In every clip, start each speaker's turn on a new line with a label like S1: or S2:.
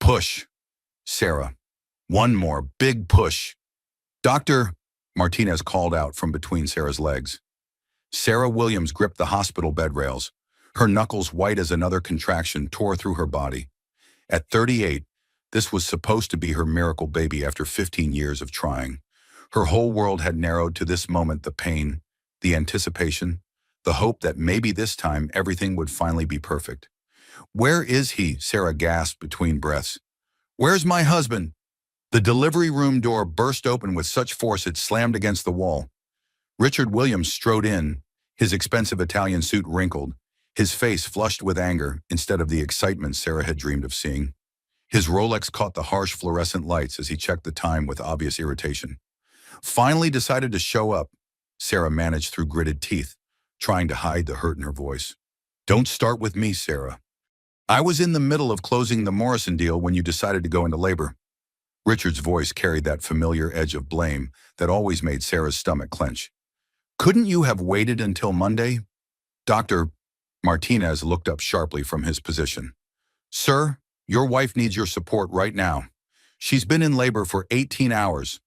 S1: Push, Sarah. One more big push. Doctor, Martinez called out from between Sarah's legs. Sarah Williams gripped the hospital bed rails. Her knuckles white as another contraction tore through her body. At 38, this was supposed to be her miracle baby after 15 years of trying. Her whole world had narrowed to this moment, the pain, the anticipation, the hope that maybe this time everything would finally be perfect. Where is he? Sarah gasped between breaths. Where's my husband? The delivery room door burst open with such force it slammed against the wall. Richard Williams strode in, his expensive Italian suit wrinkled, his face flushed with anger instead of the excitement Sarah had dreamed of seeing. His Rolex caught the harsh fluorescent lights as he checked the time with obvious irritation. Finally decided to show up, Sarah managed through gritted teeth, trying to hide the hurt in her voice. Don't start with me, Sarah. I was in the middle of closing the Morrison deal when you decided to go into labor. Richard's voice carried that familiar edge of blame that always made Sarah's stomach clench. Couldn't you have waited until Monday? Dr. Martinez looked up sharply from his position. Sir, your wife needs your support right now. She's been in labor for 18 hours.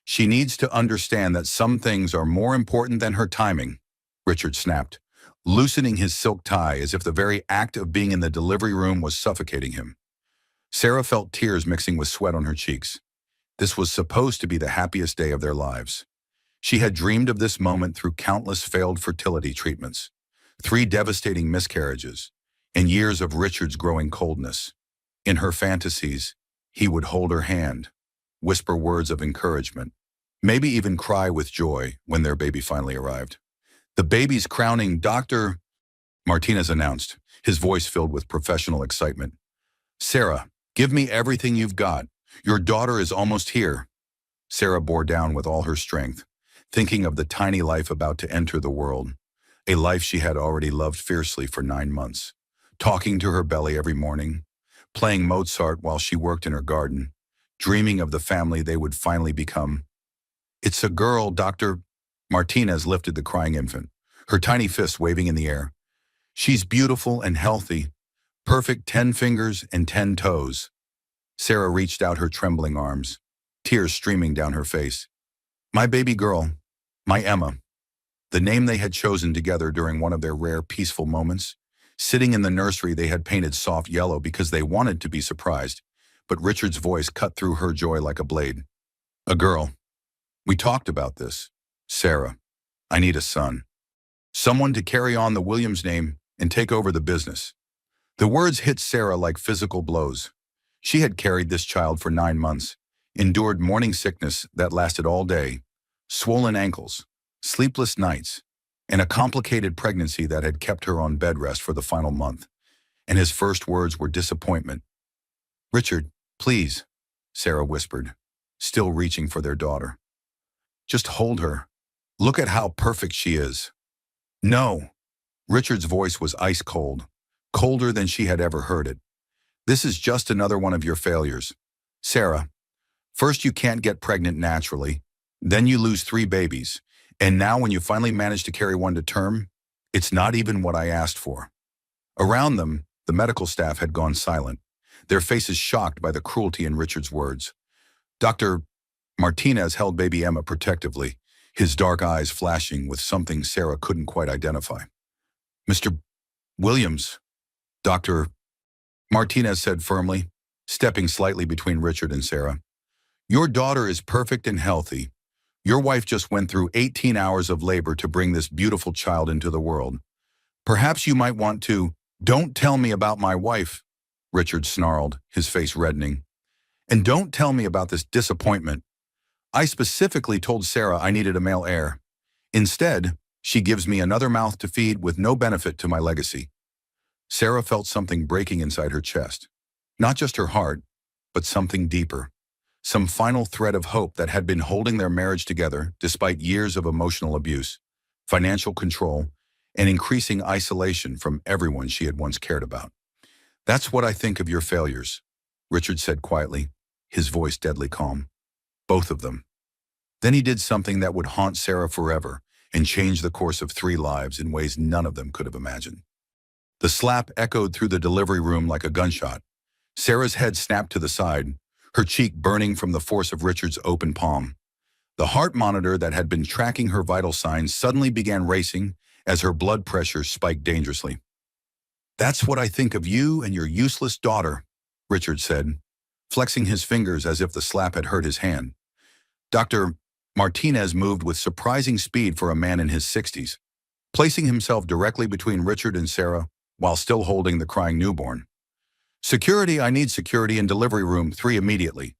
S1: She needs to understand that some things are more important than her timing, Richard snapped, loosening his silk tie as if the very act of being in the delivery room was suffocating him. Sarah felt tears mixing with sweat on her cheeks. This was supposed to be the happiest day of their lives. She had dreamed of this moment through countless failed fertility treatments, 3 devastating miscarriages, and years of Richard's growing coldness. In her fantasies, he would hold her hand, whisper words of encouragement, maybe even cry with joy when their baby finally arrived. The baby's crowning, Dr. Martinez announced, his voice filled with professional excitement. Sarah, give me everything you've got. Your daughter is almost here. Sarah bore down with all her strength, thinking of the tiny life about to enter the world, a life she had already loved fiercely for 9 months, talking to her belly every morning, playing Mozart while she worked in her garden, dreaming of the family they would finally become. It's a girl, Dr. Martinez lifted the crying infant, her tiny fist waving in the air. She's beautiful and healthy, perfect 10 fingers and 10 toes. Sarah reached out her trembling arms, tears streaming down her face. My baby girl, my Emma, the name they had chosen together during one of their rare peaceful moments. Sitting in the nursery, they had painted soft yellow because they wanted to be surprised, but Richard's voice cut through her joy like a blade. A girl. We talked about this. Sarah, I need a son. Someone to carry on the Williams name and take over the business. The words hit Sarah like physical blows. She had carried this child for 9 months, endured morning sickness that lasted all day, swollen ankles, sleepless nights, and a complicated pregnancy that had kept her on bed rest for the final month. And his first words were disappointment. Richard, please, Sarah whispered, still reaching for their daughter. Just hold her. Look at how perfect she is. No. Richard's voice was ice cold, colder than she had ever heard it. This is just another one of your failures. Sarah, first you can't get pregnant naturally, then you lose 3 babies, and now when you finally manage to carry one to term, it's not even what I asked for. Around them, the medical staff had gone silent, their faces shocked by the cruelty in Richard's words. Dr. Martinez held baby Emma protectively, his dark eyes flashing with something Sarah couldn't quite identify. Mr. Williams, Dr. Martinez said firmly, stepping slightly between Richard and Sarah. Your daughter is perfect and healthy. Your wife just went through 18 hours of labor to bring this beautiful child into the world. Perhaps you might want to, don't tell me about my wife, Richard snarled, his face reddening. And don't tell me about this disappointment. I specifically told Sarah I needed a male heir. Instead, she gives me another mouth to feed with no benefit to my legacy. Sarah felt something breaking inside her chest. Not just her heart, but something deeper. Some final thread of hope that had been holding their marriage together despite years of emotional abuse, financial control, and increasing isolation from everyone she had once cared about. That's what I think of your failures, Richard said quietly, his voice deadly calm. Both of them. Then he did something that would haunt Sarah forever and change the course of 3 lives in ways none of them could have imagined. The slap echoed through the delivery room like a gunshot. Sarah's head snapped to the side, her cheek burning from the force of Richard's open palm. The heart monitor that had been tracking her vital signs suddenly began racing as her blood pressure spiked dangerously. "That's what I think of you and your useless daughter," Richard said, flexing his fingers as if the slap had hurt his hand. Dr. Martinez moved with surprising speed for a man in his 60s, placing himself directly between Richard and Sarah while still holding the crying newborn. "Security, I need security in delivery room 3 immediately."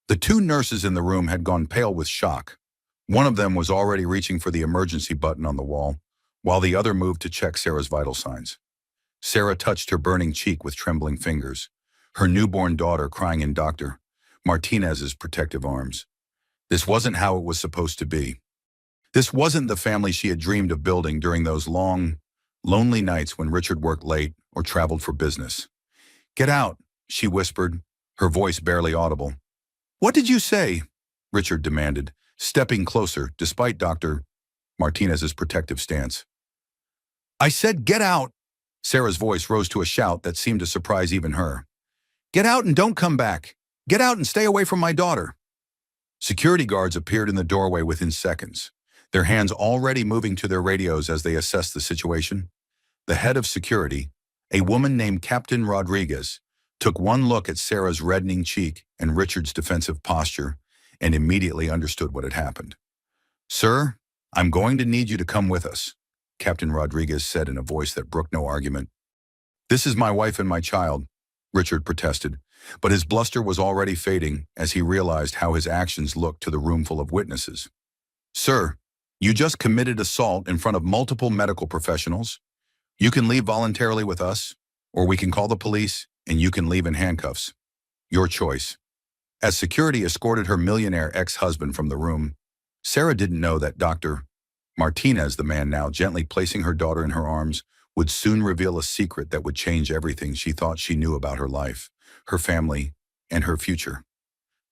S1: The 2 nurses in the room had gone pale with shock. One of them was already reaching for the emergency button on the wall, while the other moved to check Sarah's vital signs. Sarah touched her burning cheek with trembling fingers, her newborn daughter crying in Dr. Martinez's protective arms. This wasn't how it was supposed to be. This wasn't the family she had dreamed of building during those long, lonely nights when Richard worked late or traveled for business. "Get out," she whispered, her voice barely audible. "What did you say?" Richard demanded, stepping closer despite Dr. Martinez's protective stance. "I said get out!" Sarah's voice rose to a shout that seemed to surprise even her. "Get out and don't come back. Get out and stay away from my daughter." Security guards appeared in the doorway within seconds, their hands already moving to their radios as they assessed the situation. The head of security, a woman named Captain Rodriguez, took one look at Sarah's reddening cheek and Richard's defensive posture and immediately understood what had happened. "Sir, I'm going to need you to come with us," Captain Rodriguez said in a voice that brooked no argument. "This is my wife and my child," Richard protested, but his bluster was already fading as he realized how his actions looked to the roomful of witnesses. "Sir, you just committed assault in front of multiple medical professionals. You can leave voluntarily with us, or we can call the police and you can leave in handcuffs. Your choice." As security escorted her millionaire ex-husband from the room, Sarah didn't know that Dr. Martinez, the man now gently placing her daughter in her arms, would soon reveal a secret that would change everything she thought she knew about her life, her family, and her future.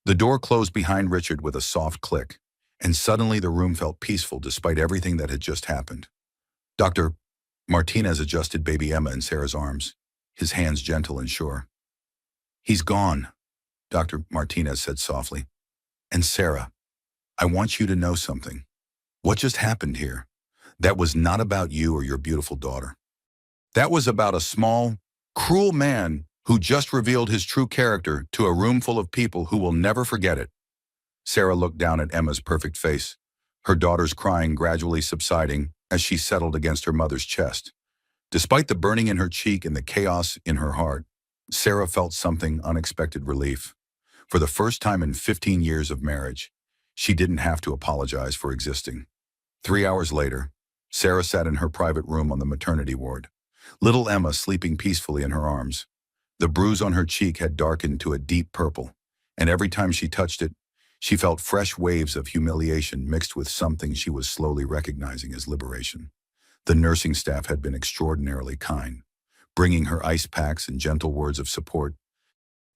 S1: The door closed behind Richard with a soft click, and suddenly the room felt peaceful despite everything that had just happened. Dr. Martinez adjusted baby Emma in Sarah's arms, his hands gentle and sure. "He's gone," Dr. Martinez said softly. "And Sarah, I want you to know something. What just happened here? That was not about you or your beautiful daughter. That was about a small, cruel man who just revealed his true character to a room full of people who will never forget it." Sarah looked down at Emma's perfect face, her daughter's crying gradually subsiding as she settled against her mother's chest. Despite the burning in her cheek and the chaos in her heart, Sarah felt something unexpected relief. For the first time in 15 years of marriage, she didn't have to apologize for existing. 3 hours later, Sarah sat in her private room on the maternity ward, little Emma sleeping peacefully in her arms. The bruise on her cheek had darkened to a deep purple, and every time she touched it, she felt fresh waves of humiliation mixed with something she was slowly recognizing as liberation. The nursing staff had been extraordinarily kind, bringing her ice packs and gentle words of support.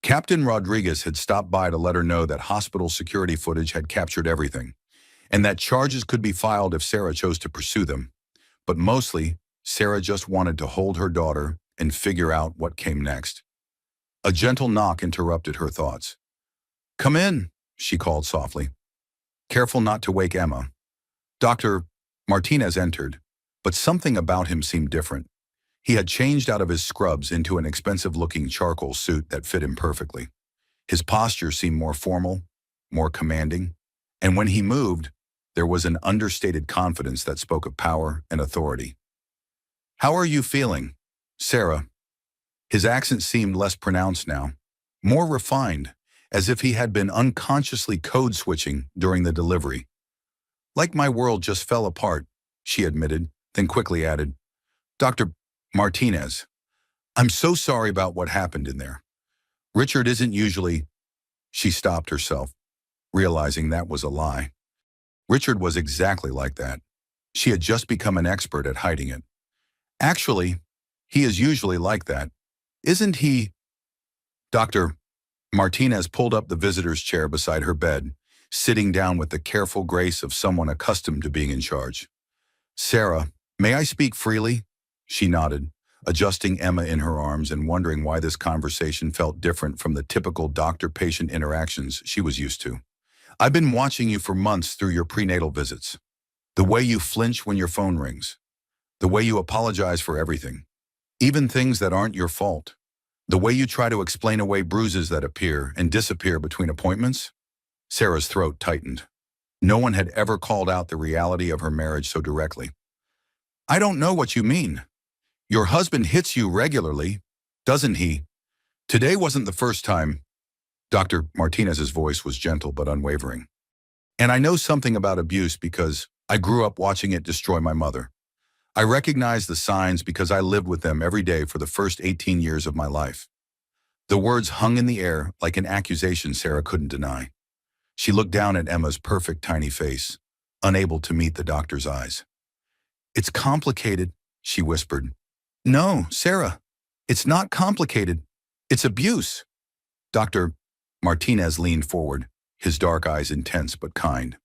S1: Captain Rodriguez had stopped by to let her know that hospital security footage had captured everything, and that charges could be filed if Sarah chose to pursue them. But mostly, Sarah just wanted to hold her daughter and figure out what came next. A gentle knock interrupted her thoughts. "Come in," she called softly, careful not to wake Emma. Dr. Martinez entered, but something about him seemed different. He had changed out of his scrubs into an expensive-looking charcoal suit that fit him perfectly. His posture seemed more formal, more commanding, and when he moved, there was an understated confidence that spoke of power and authority. "How are you feeling, Sarah?" His accent seemed less pronounced now, more refined, as if he had been unconsciously code-switching during the delivery. "Like my world just fell apart," she admitted, then quickly added, "Dr. Martinez, I'm so sorry about what happened in there. Richard isn't usually—" She stopped herself, realizing that was a lie. Richard was exactly like that. She had just become an expert at hiding it. "Actually, he is usually like that. Isn't he?" Dr. Martinez pulled up the visitor's chair beside her bed, sitting down with the careful grace of someone accustomed to being in charge. "Sarah, may I speak freely?" She nodded, adjusting Emma in her arms and wondering why this conversation felt different from the typical doctor-patient interactions she was used to. "I've been watching you for months through your prenatal visits. The way you flinch when your phone rings. The way you apologize for everything. Even things that aren't your fault. The way you try to explain away bruises that appear and disappear between appointments." Sarah's throat tightened. No one had ever called out the reality of her marriage so directly. "I don't know what you mean. Your husband hits you regularly, doesn't he? Today wasn't the first time." Dr. Martinez's voice was gentle but unwavering. "And I know something about abuse because I grew up watching it destroy my mother. I recognize the signs because I lived with them every day for the first 18 years of my life." The words hung in the air like an accusation Sarah couldn't deny. She looked down at Emma's perfect tiny face, unable to meet the doctor's eyes. "It's complicated," she whispered. "No, Sarah, it's not complicated. It's abuse." Dr. Martinez leaned forward, his dark eyes intense but kind.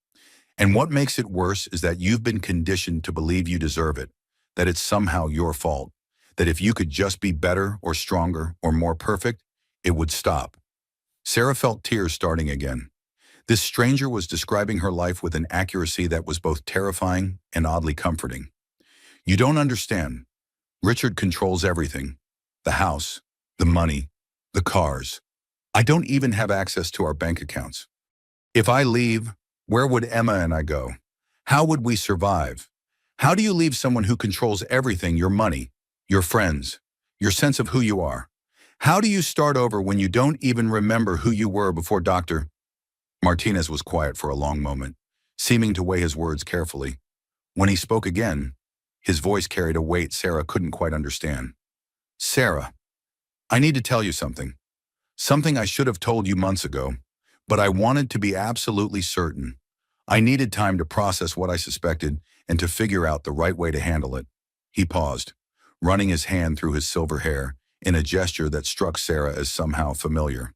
S1: "And what makes it worse is that you've been conditioned to believe you deserve it, that it's somehow your fault, that if you could just be better or stronger or more perfect, it would stop." Sarah felt tears starting again. This stranger was describing her life with an accuracy that was both terrifying and oddly comforting. "You don't understand. Richard controls everything. The house, the money, the cars. I don't even have access to our bank accounts. If I leave, where would Emma and I go? How would we survive? How do you leave someone who controls everything, your money, your friends, your sense of who you are? How do you start over when you don't even remember who you were before Dr. Martinez was quiet for a long moment, seeming to weigh his words carefully. When he spoke again, his voice carried a weight Sarah couldn't quite understand. "Sarah, I need to tell you something. Something I should have told you months ago, but I wanted to be absolutely certain. I needed time to process what I suspected and to figure out the right way to handle it." He paused, running his hand through his silver hair in a gesture that struck Sarah as somehow familiar.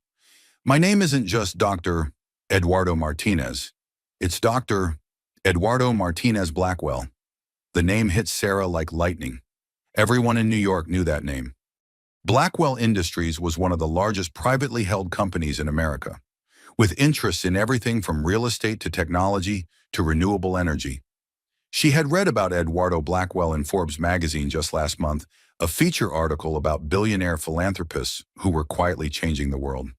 S1: "My name isn't just Dr. Eduardo Martinez. It's Dr. Eduardo Martinez Blackwell." The name hit Sarah like lightning. Everyone in New York knew that name. Blackwell Industries was one of the largest privately held companies in America, with interests in everything from real estate to technology to renewable energy. She had read about Eduardo Blackwell in Forbes magazine just last month, a feature article about billionaire philanthropists who were quietly changing the world.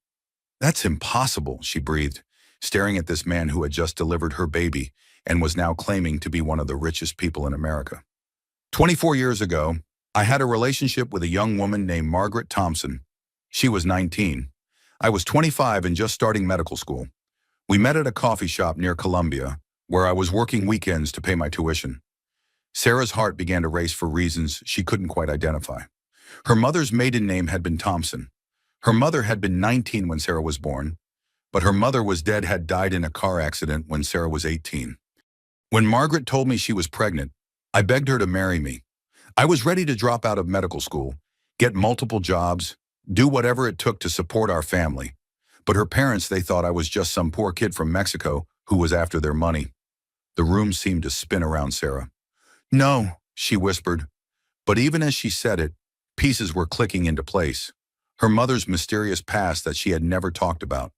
S1: "That's impossible," she breathed, staring at this man who had just delivered her baby and was now claiming to be one of the richest people in America. 24 years ago, I had a relationship with a young woman named Margaret Thompson. She was 19. I was 25 and just starting medical school. We met at a coffee shop near Columbia, where I was working weekends to pay my tuition. Sarah's heart began to race for reasons she couldn't quite identify. Her mother's maiden name had been Thompson. Her mother had been 19 when Sarah was born, but her mother had died in a car accident when Sarah was 18. When Margaret told me she was pregnant, I begged her to marry me. I was ready to drop out of medical school, get multiple jobs, do whatever it took to support our family. But her parents, they thought I was just some poor kid from Mexico who was after their money. The room seemed to spin around Sarah. "No," she whispered. But even as she said it, pieces were clicking into place. Her mother's mysterious past that she had never talked about.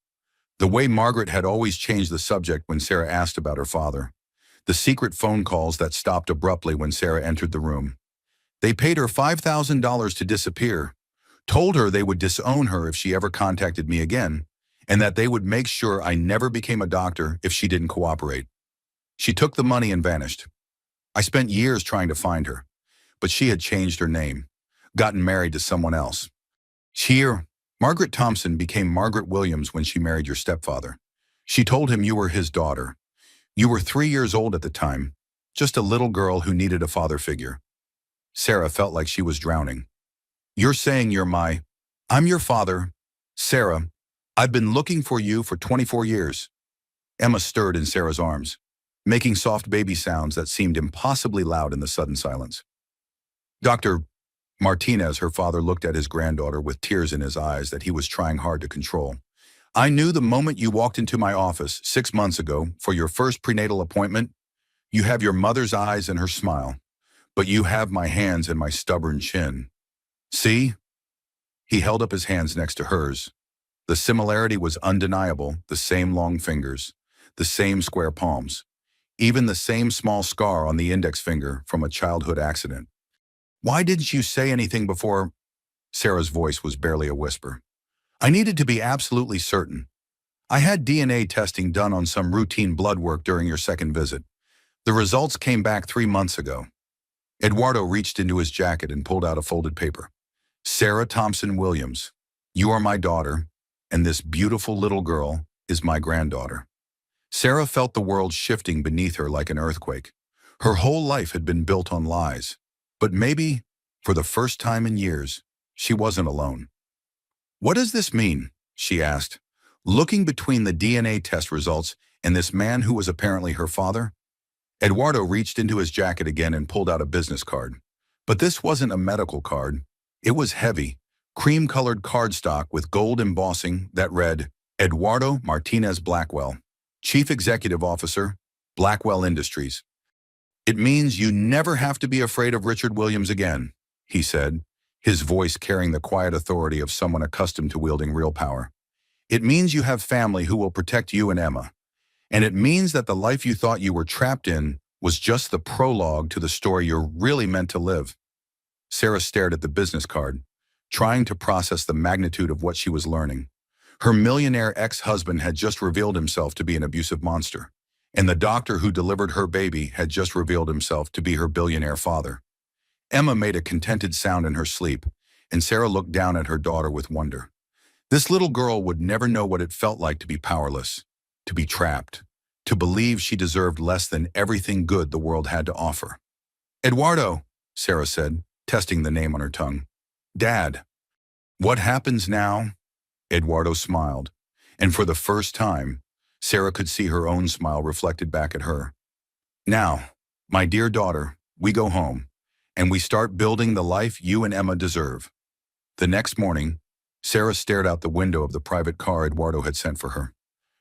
S1: The way Margaret had always changed the subject when Sarah asked about her father. The secret phone calls that stopped abruptly when Sarah entered the room. They paid her $5,000 to disappear, told her they would disown her if she ever contacted me again, and that they would make sure I never became a doctor if she didn't cooperate. She took the money and vanished. I spent years trying to find her, but she had changed her name, gotten married to someone else. Here, Margaret Thompson became Margaret Williams when she married your stepfather. She told him you were his daughter. You were 3 years old at the time, just a little girl who needed a father figure. Sarah felt like she was drowning. "You're saying I'm your father. Sarah, I've been looking for you for 24 years. Emma stirred in Sarah's arms, making soft baby sounds that seemed impossibly loud in the sudden silence. Dr. Martinez, her father, looked at his granddaughter with tears in his eyes that he was trying hard to control. "I knew the moment you walked into my office 6 months ago for your first prenatal appointment. You have your mother's eyes and her smile, but you have my hands and my stubborn chin. See? He held up his hands next to hers. The similarity was undeniable, the same long fingers, the same square palms, even the same small scar on the index finger from a childhood accident. Why didn't you say anything before? Sarah's voice was barely a whisper. I needed to be absolutely certain. I had DNA testing done on some routine blood work during your second visit. The results came back 3 months ago. Eduardo reached into his jacket and pulled out a folded paper. Sarah Thompson Williams, you are my daughter, and this beautiful little girl is my granddaughter. Sarah felt the world shifting beneath her like an earthquake. Her whole life had been built on lies. But maybe, for the first time in years, she wasn't alone. What does this mean? She asked, looking between the DNA test results and this man who was apparently her father. Eduardo reached into his jacket again and pulled out a business card. But this wasn't a medical card. It was heavy, cream-colored cardstock with gold embossing that read, Eduardo Martinez Blackwell, Chief Executive Officer, Blackwell Industries. It means you never have to be afraid of Richard Williams again, he said, his voice carrying the quiet authority of someone accustomed to wielding real power. It means you have family who will protect you and Emma. And it means that the life you thought you were trapped in was just the prologue to the story you're really meant to live. Sarah stared at the business card, trying to process the magnitude of what she was learning. Her millionaire ex-husband had just revealed himself to be an abusive monster, and the doctor who delivered her baby had just revealed himself to be her billionaire father. Emma made a contented sound in her sleep, and Sarah looked down at her daughter with wonder. This little girl would never know what it felt like to be powerless, to be trapped, to believe she deserved less than everything good the world had to offer. Eduardo, Sarah said, testing the name on her tongue. Dad. What happens now? Eduardo smiled, and for the first time, Sarah could see her own smile reflected back at her. Now, my dear daughter, we go home, and we start building the life you and Emma deserve. The next morning, Sarah stared out the window of the private car Eduardo had sent for her.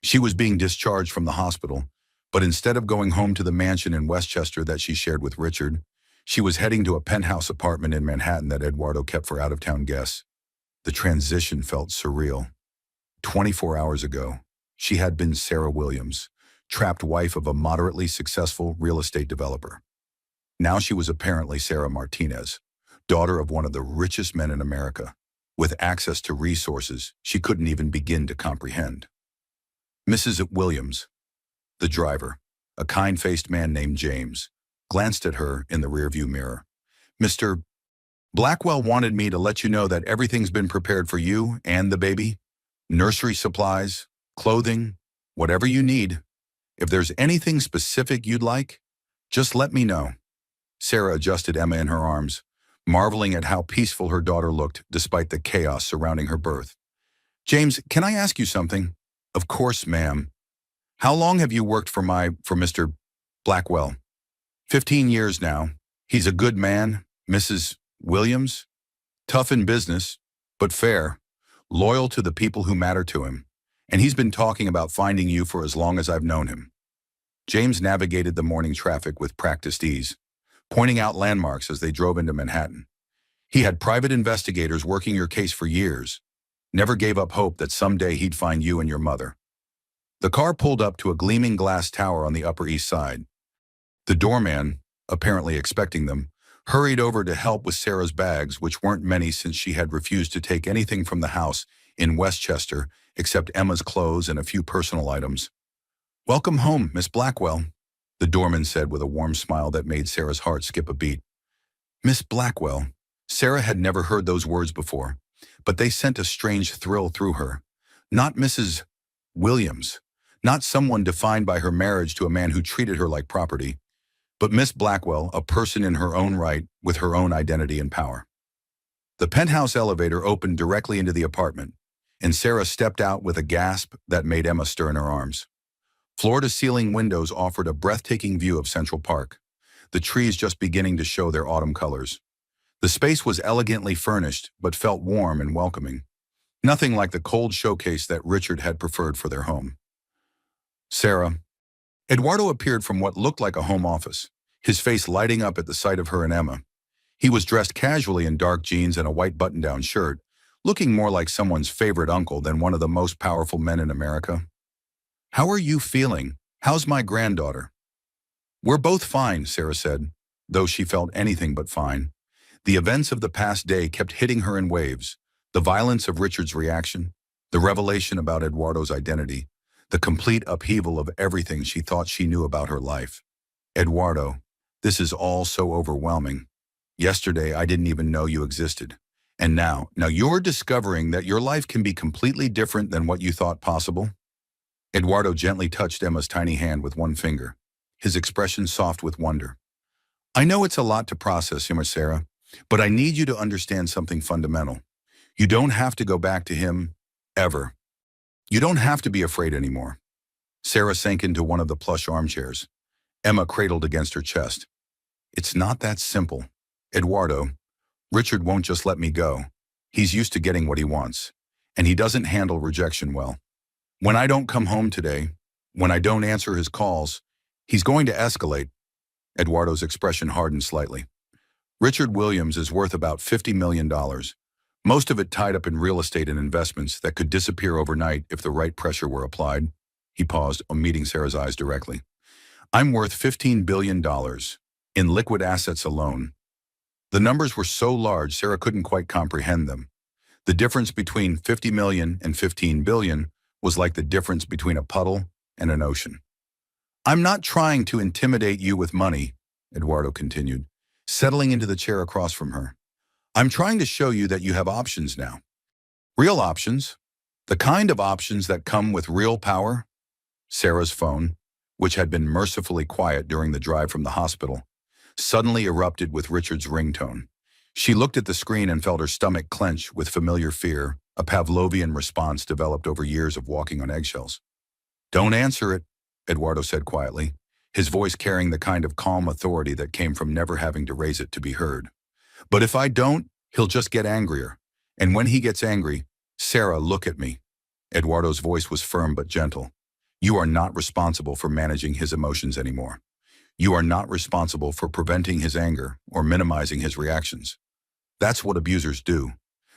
S1: She was being discharged from the hospital, but instead of going home to the mansion in Westchester that she shared with Richard, she was heading to a penthouse apartment in Manhattan that Eduardo kept for out-of-town guests. The transition felt surreal. 24 hours ago, she had been Sarah Williams, trapped wife of a moderately successful real estate developer. Now she was apparently Sarah Martinez, daughter of one of the richest men in America, with access to resources she couldn't even begin to comprehend. Mrs. Williams, the driver, a kind-faced man named James, glanced at her in the rearview mirror. Mr. Blackwell wanted me to let you know that everything's been prepared for you and the baby. Nursery supplies, clothing, whatever you need. If there's anything specific you'd like, just let me know. Sarah adjusted Emma in her arms, marveling at how peaceful her daughter looked despite the chaos surrounding her birth. James, can I ask you something? Of course, ma'am. How long have you worked for Mr. Blackwell? 15 years now. He's a good man, Mrs. Williams. Tough in business, but fair. Loyal to the people who matter to him. And he's been talking about finding you for as long as I've known him. James navigated the morning traffic with practiced ease, pointing out landmarks as they drove into Manhattan. He had private investigators working your case for years, never gave up hope that someday he'd find you and your mother. The car pulled up to a gleaming glass tower on the Upper East Side. The doorman, apparently expecting them, hurried over to help with Sarah's bags, which weren't many since she had refused to take anything from the house in Westchester except Emma's clothes and a few personal items. Welcome home, Miss Blackwell, the doorman said with a warm smile that made Sarah's heart skip a beat. Miss Blackwell. Sarah had never heard those words before, but they sent a strange thrill through her. Not Mrs. Williams, not someone defined by her marriage to a man who treated her like property, but Miss Blackwell, a person in her own right with her own identity and power. The penthouse elevator opened directly into the apartment, and Sarah stepped out with a gasp that made Emma stir in her arms. Floor-to-ceiling windows offered a breathtaking view of Central Park, the trees just beginning to show their autumn colors. The space was elegantly furnished, but felt warm and welcoming. Nothing like the cold showcase that Richard had preferred for their home. Sarah. Eduardo appeared from what looked like a home office, his face lighting up at the sight of her and Emma. He was dressed casually in dark jeans and a white button-down shirt, looking more like someone's favorite uncle than one of the most powerful men in America. "How are you feeling? How's my granddaughter?" "We're both fine," Sarah said, though she felt anything but fine. The events of the past day kept hitting her in waves. The violence of Richard's reaction, the revelation about Eduardo's identity, the complete upheaval of everything she thought she knew about her life. "Eduardo, this is all so overwhelming. Yesterday, I didn't even know you existed. And now you're discovering that your life can be completely different than what you thought possible?" Eduardo gently touched Emma's tiny hand with one finger, his expression soft with wonder. "I know it's a lot to process, Sarah, but I need you to understand something fundamental. You don't have to go back to him, ever. You don't have to be afraid anymore." Sarah sank into one of the plush armchairs, Emma cradled against her chest. "It's not that simple. Eduardo, Richard won't just let me go. He's used to getting what he wants, and he doesn't handle rejection well. When I don't come home today, when I don't answer his calls, he's going to escalate." Eduardo's expression hardened slightly. "Richard Williams is worth about $50 million, most of it tied up in real estate and investments that could disappear overnight if the right pressure were applied." He paused, meeting Sarah's eyes directly. "I'm worth $15 billion in liquid assets alone." The numbers were so large Sarah couldn't quite comprehend them. The difference between 50 million and 15 billion was like the difference between a puddle and an ocean. "I'm not trying to intimidate you with money," Eduardo continued, settling into the chair across from her. "I'm trying to show you that you have options now. Real options. The kind of options that come with real power." Sarah's phone, which had been mercifully quiet during the drive from the hospital, suddenly erupted with Richard's ringtone. She looked at the screen and felt her stomach clench with familiar fear, a Pavlovian response developed over years of walking on eggshells. "Don't answer it," Eduardo said quietly, his voice carrying the kind of calm authority that came from never having to raise it to be heard. "But if I don't, he'll just get angrier. And when he gets angry, Sarah, look at me." Eduardo's voice was firm but gentle. "You are not responsible for managing his emotions anymore. You are not responsible for preventing his anger or minimizing his reactions. That's what abusers do.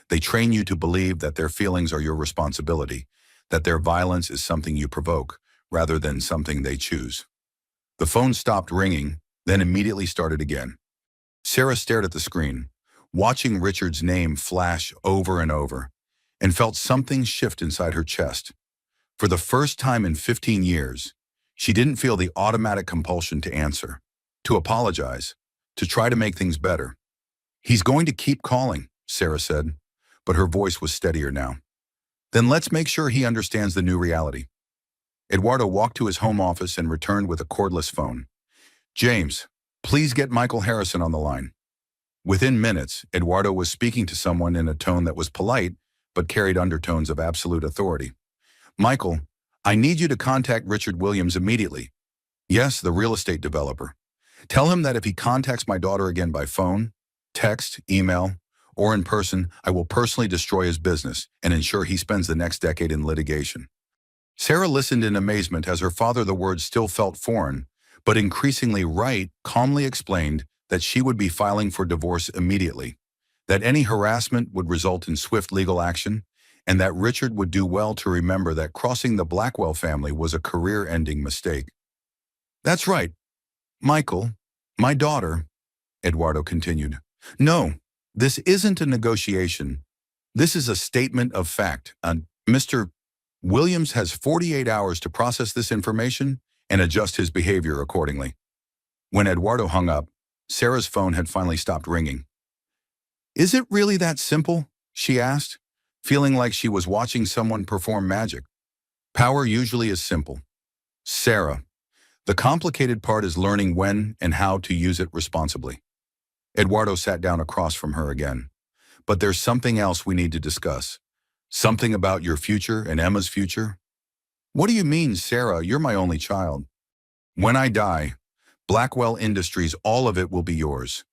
S1: They train you to believe that their feelings are your responsibility, that their violence is something you provoke, rather than something they choose." The phone stopped ringing, then immediately started again. Sarah stared at the screen, watching Richard's name flash over and over, and felt something shift inside her chest. For the first time in 15 years, she didn't feel the automatic compulsion to answer, to apologize, to try to make things better. "He's going to keep calling," Sarah said, but her voice was steadier now. "Then let's make sure he understands the new reality." Eduardo walked to his home office and returned with a cordless phone. "James, please get Michael Harrison on the line." Within minutes, Eduardo was speaking to someone in a tone that was polite, but carried undertones of absolute authority. "Michael, I need you to contact Richard Williams immediately." "Yes, the real estate developer. Tell him that if he contacts my daughter again by phone, text, email, or in person, I will personally destroy his business and ensure he spends the next decade in litigation." Sarah listened in amazement as her father, the words still felt foreign, but increasingly right, calmly explained that she would be filing for divorce immediately, that any harassment would result in swift legal action, and that Richard would do well to remember that crossing the Blackwell family was a career-ending mistake. "That's right, Michael, my daughter," Eduardo continued. "No, this isn't a negotiation. This is a statement of fact. Mr. Williams has 48 hours to process this information and adjust his behavior accordingly." When Eduardo hung up, Sarah's phone had finally stopped ringing. "Is it really that simple?" she asked, feeling like she was watching someone perform magic. "Power usually is simple, Sarah. The complicated part is learning when and how to use it responsibly." Eduardo sat down across from her again. "But there's something else we need to discuss. Something about your future and Emma's future." "What do you mean, Sarah? You're my only child." "When I die, Blackwell Industries, all of it will be yours.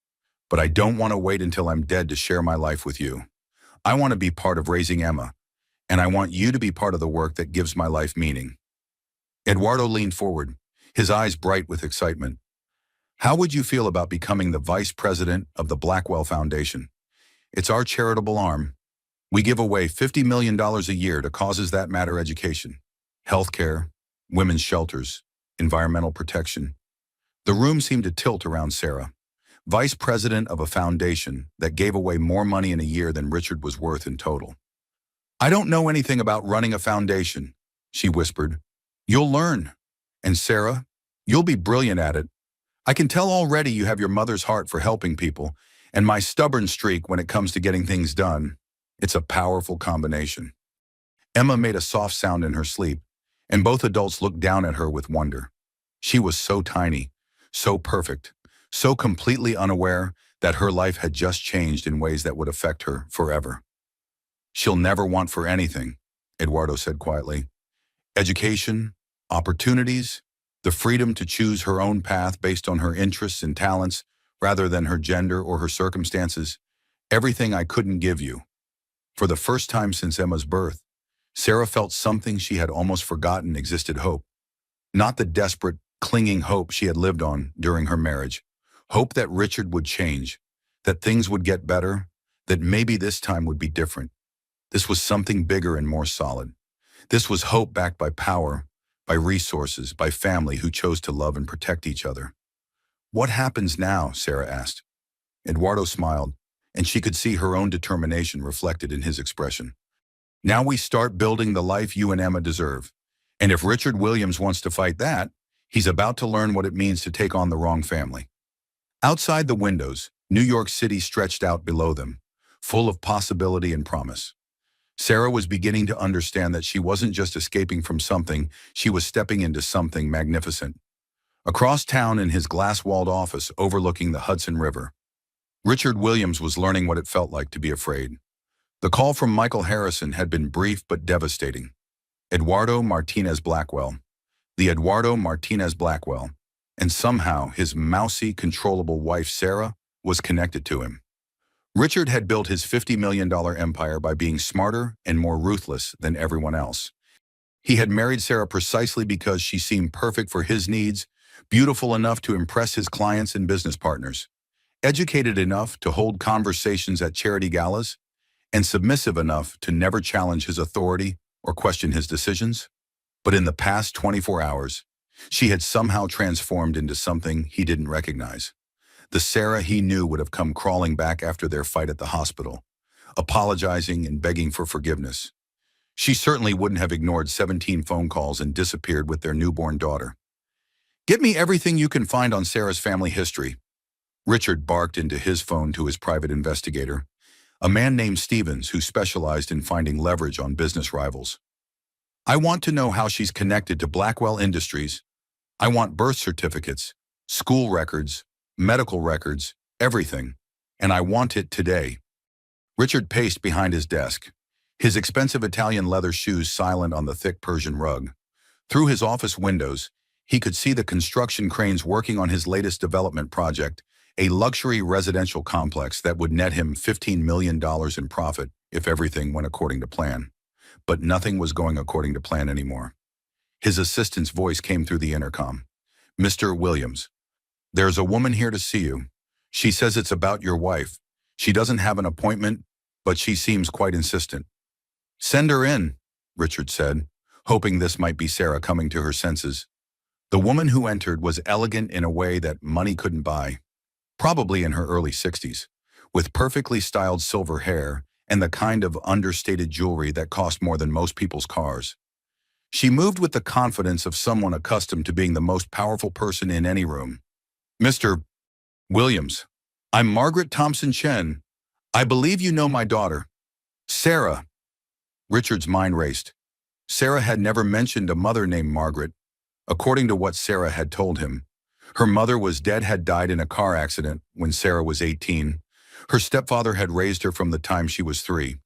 S1: But I don't want to wait until I'm dead to share my life with you. I want to be part of raising Emma, and I want you to be part of the work that gives my life meaning." Eduardo leaned forward, his eyes bright with excitement. How would you feel about becoming the vice president of the Blackwell Foundation? It's our charitable arm. We give away $50 million a year to causes that matter: education, healthcare, women's shelters, environmental protection. The room seemed to tilt around Sarah, vice president of a foundation that gave away more money in a year than Richard was worth in total. I don't know anything about running a foundation, she whispered. You'll learn. And Sarah, you'll be brilliant at it. I can tell already you have your mother's heart for helping people, and my stubborn streak when it comes to getting things done. It's a powerful combination. Emma made a soft sound in her sleep, and both adults looked down at her with wonder. She was so tiny, so perfect, so completely unaware that her life had just changed in ways that would affect her forever. She'll never want for anything, Eduardo said quietly. Education, opportunities, the freedom to choose her own path based on her interests and talents rather than her gender or her circumstances. Everything I couldn't give you. For the first time since Emma's birth, Sarah felt something she had almost forgotten existed: hope. Not the desperate, clinging hope she had lived on during her marriage. Hope that Richard would change, that things would get better, that maybe this time would be different. This was something bigger and more solid. This was hope backed by power, by resources, by family who chose to love and protect each other. What happens now? Sarah asked. Eduardo smiled, and she could see her own determination reflected in his expression. Now we start building the life you and Emma deserve. And if Richard Williams wants to fight that, he's about to learn what it means to take on the wrong family. Outside the windows, New York City stretched out below them, full of possibility and promise. Sarah was beginning to understand that she wasn't just escaping from something, she was stepping into something magnificent. Across town in his glass-walled office overlooking the Hudson River, Richard Williams was learning what it felt like to be afraid. The call from Michael Harrison had been brief but devastating. Eduardo Martinez Blackwell. The Eduardo Martinez Blackwell. And somehow his mousy, controllable wife Sarah was connected to him. Richard had built his $50 million empire by being smarter and more ruthless than everyone else. He had married Sarah precisely because she seemed perfect for his needs, beautiful enough to impress his clients and business partners, educated enough to hold conversations at charity galas, and submissive enough to never challenge his authority or question his decisions. But in the past 24 hours, she had somehow transformed into something he didn't recognize. The Sarah he knew would have come crawling back after their fight at the hospital, apologizing and begging for forgiveness. She certainly wouldn't have ignored 17 phone calls and disappeared with their newborn daughter. Get me everything you can find on Sarah's family history. Richard barked into his phone to his private investigator, a man named Stevens who specialized in finding leverage on business rivals. I want to know how she's connected to Blackwell Industries. I want birth certificates, school records, medical records, everything. And I want it today. Richard paced behind his desk, his expensive Italian leather shoes silent on the thick Persian rug. Through his office windows, he could see the construction cranes working on his latest development project, a luxury residential complex that would net him $15 million in profit if everything went according to plan. But nothing was going according to plan anymore. His assistant's voice came through the intercom. Mr. Williams, there's a woman here to see you. She says it's about your wife. She doesn't have an appointment, but she seems quite insistent. Send her in, Richard said, hoping this might be Sarah coming to her senses. The woman who entered was elegant in a way that money couldn't buy, probably in her early 60s, with perfectly styled silver hair and the kind of understated jewelry that cost more than most people's cars. She moved with the confidence of someone accustomed to being the most powerful person in any room. Mr. Williams, I'm Margaret Thompson Chen. I believe you know my daughter. Sarah. Richard's mind raced. Sarah had never mentioned a mother named Margaret. According to what Sarah had told him, her mother was dead, had died in a car accident when Sarah was 18. Her stepfather had raised her from the time she was 3.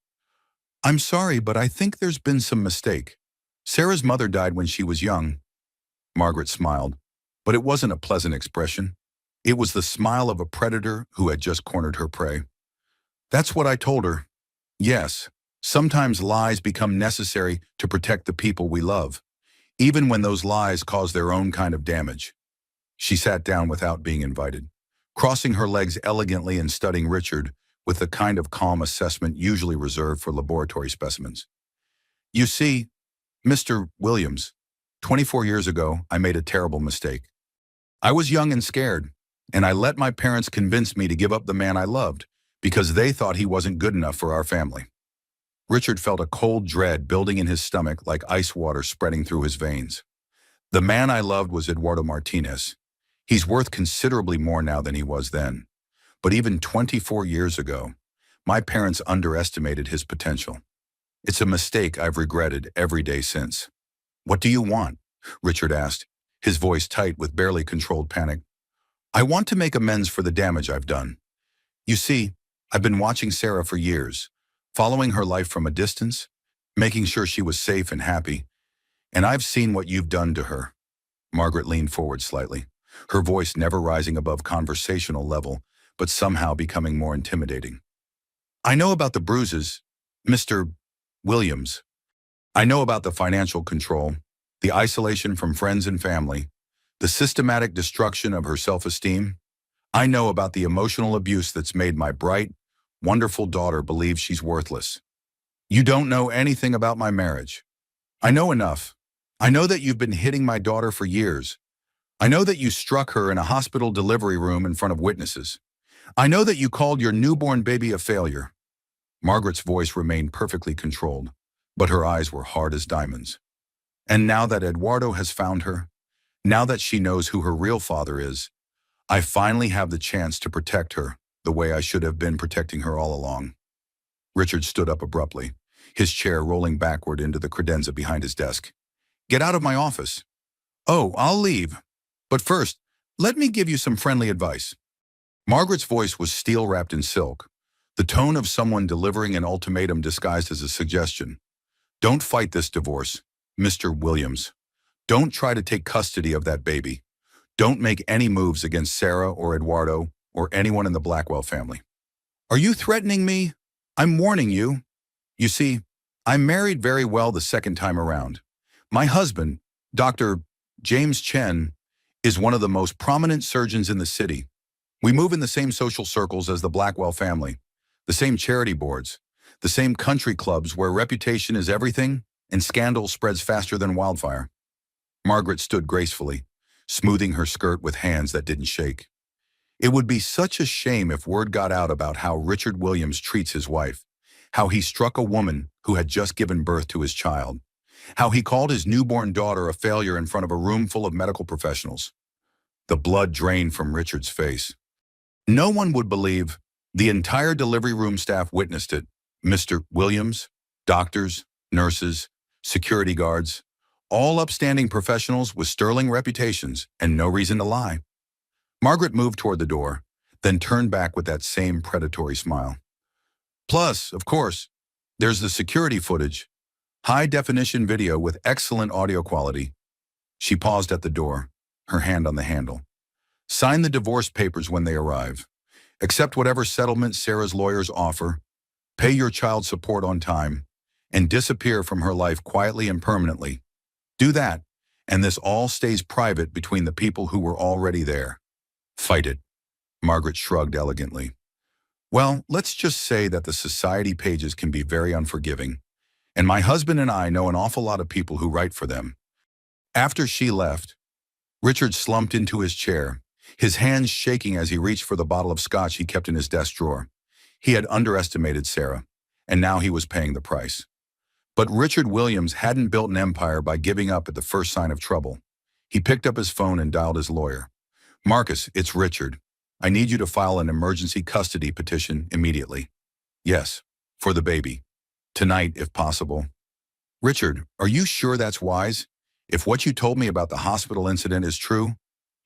S1: I'm sorry, but I think there's been some mistake. Sarah's mother died when she was young. Margaret smiled, but it wasn't a pleasant expression. It was the smile of a predator who had just cornered her prey. That's what I told her. Yes, sometimes lies become necessary to protect the people we love, even when those lies cause their own kind of damage. She sat down without being invited, crossing her legs elegantly and studying Richard with the kind of calm assessment usually reserved for laboratory specimens. You see, Mr. Williams, 24 years ago, I made a terrible mistake. I was young and scared, and I let my parents convince me to give up the man I loved because they thought he wasn't good enough for our family. Richard felt a cold dread building in his stomach like ice water spreading through his veins. The man I loved was Eduardo Martinez. He's worth considerably more now than he was then. But even 24 years ago, my parents underestimated his potential. It's a mistake I've regretted every day since. What do you want? Richard asked, his voice tight with barely controlled panic. I want to make amends for the damage I've done. You see, I've been watching Sarah for years, following her life from a distance, making sure she was safe and happy, and I've seen what you've done to her. Margaret leaned forward slightly, her voice never rising above conversational level, but somehow becoming more intimidating. I know about the bruises, Mr. Williams. I know about the financial control, the isolation from friends and family, the systematic destruction of her self-esteem. I know about the emotional abuse that's made my bright, wonderful daughter believe she's worthless. You don't know anything about my marriage. I know enough. I know that you've been hitting my daughter for years. I know that you struck her in a hospital delivery room in front of witnesses. I know that you called your newborn baby a failure. Margaret's voice remained perfectly controlled, but her eyes were hard as diamonds. And now that Eduardo has found her, now that she knows who her real father is, I finally have the chance to protect her the way I should have been protecting her all along. Richard stood up abruptly, his chair rolling backward into the credenza behind his desk. Get out of my office. Oh, I'll leave. But first, let me give you some friendly advice. Margaret's voice was steel-wrapped in silk, the tone of someone delivering an ultimatum disguised as a suggestion. Don't fight this divorce, Mr. Williams. Don't try to take custody of that baby. Don't make any moves against Sarah or Eduardo or anyone in the Blackwell family. Are you threatening me? I'm warning you. You see, I married very well the second time around. My husband, Dr. James Chen, is one of the most prominent surgeons in the city. We move in the same social circles as the Blackwell family, the same charity boards, the same country clubs where reputation is everything and scandal spreads faster than wildfire. Margaret stood gracefully, smoothing her skirt with hands that didn't shake. It would be such a shame if word got out about how Richard Williams treats his wife, how he struck a woman who had just given birth to his child, how he called his newborn daughter a failure in front of a room full of medical professionals. The blood drained from Richard's face. No one would believe. The entire delivery room staff witnessed it. Mr. Williams, doctors, nurses, security guards, all upstanding professionals with sterling reputations and no reason to lie. Margaret moved toward the door, then turned back with that same predatory smile. Plus, of course, there's the security footage, high-definition video with excellent audio quality. She paused at the door, her hand on the handle. Sign the divorce papers when they arrive. Accept whatever settlement Sarah's lawyers offer. Pay your child support on time, and disappear from her life quietly and permanently. Do that, and this all stays private between the people who were already there. Fight it. Margaret shrugged elegantly. Well, let's just say that the society pages can be very unforgiving, and my husband and I know an awful lot of people who write for them. After she left, Richard slumped into his chair, his hands shaking as he reached for the bottle of scotch he kept in his desk drawer. He had underestimated Sarah, and now he was paying the price. But Richard Williams hadn't built an empire by giving up at the first sign of trouble. He picked up his phone and dialed his lawyer. Marcus, it's Richard. I need you to file an emergency custody petition immediately. Yes, for the baby. Tonight, if possible. Richard, are you sure that's wise? If what you told me about the hospital incident is true?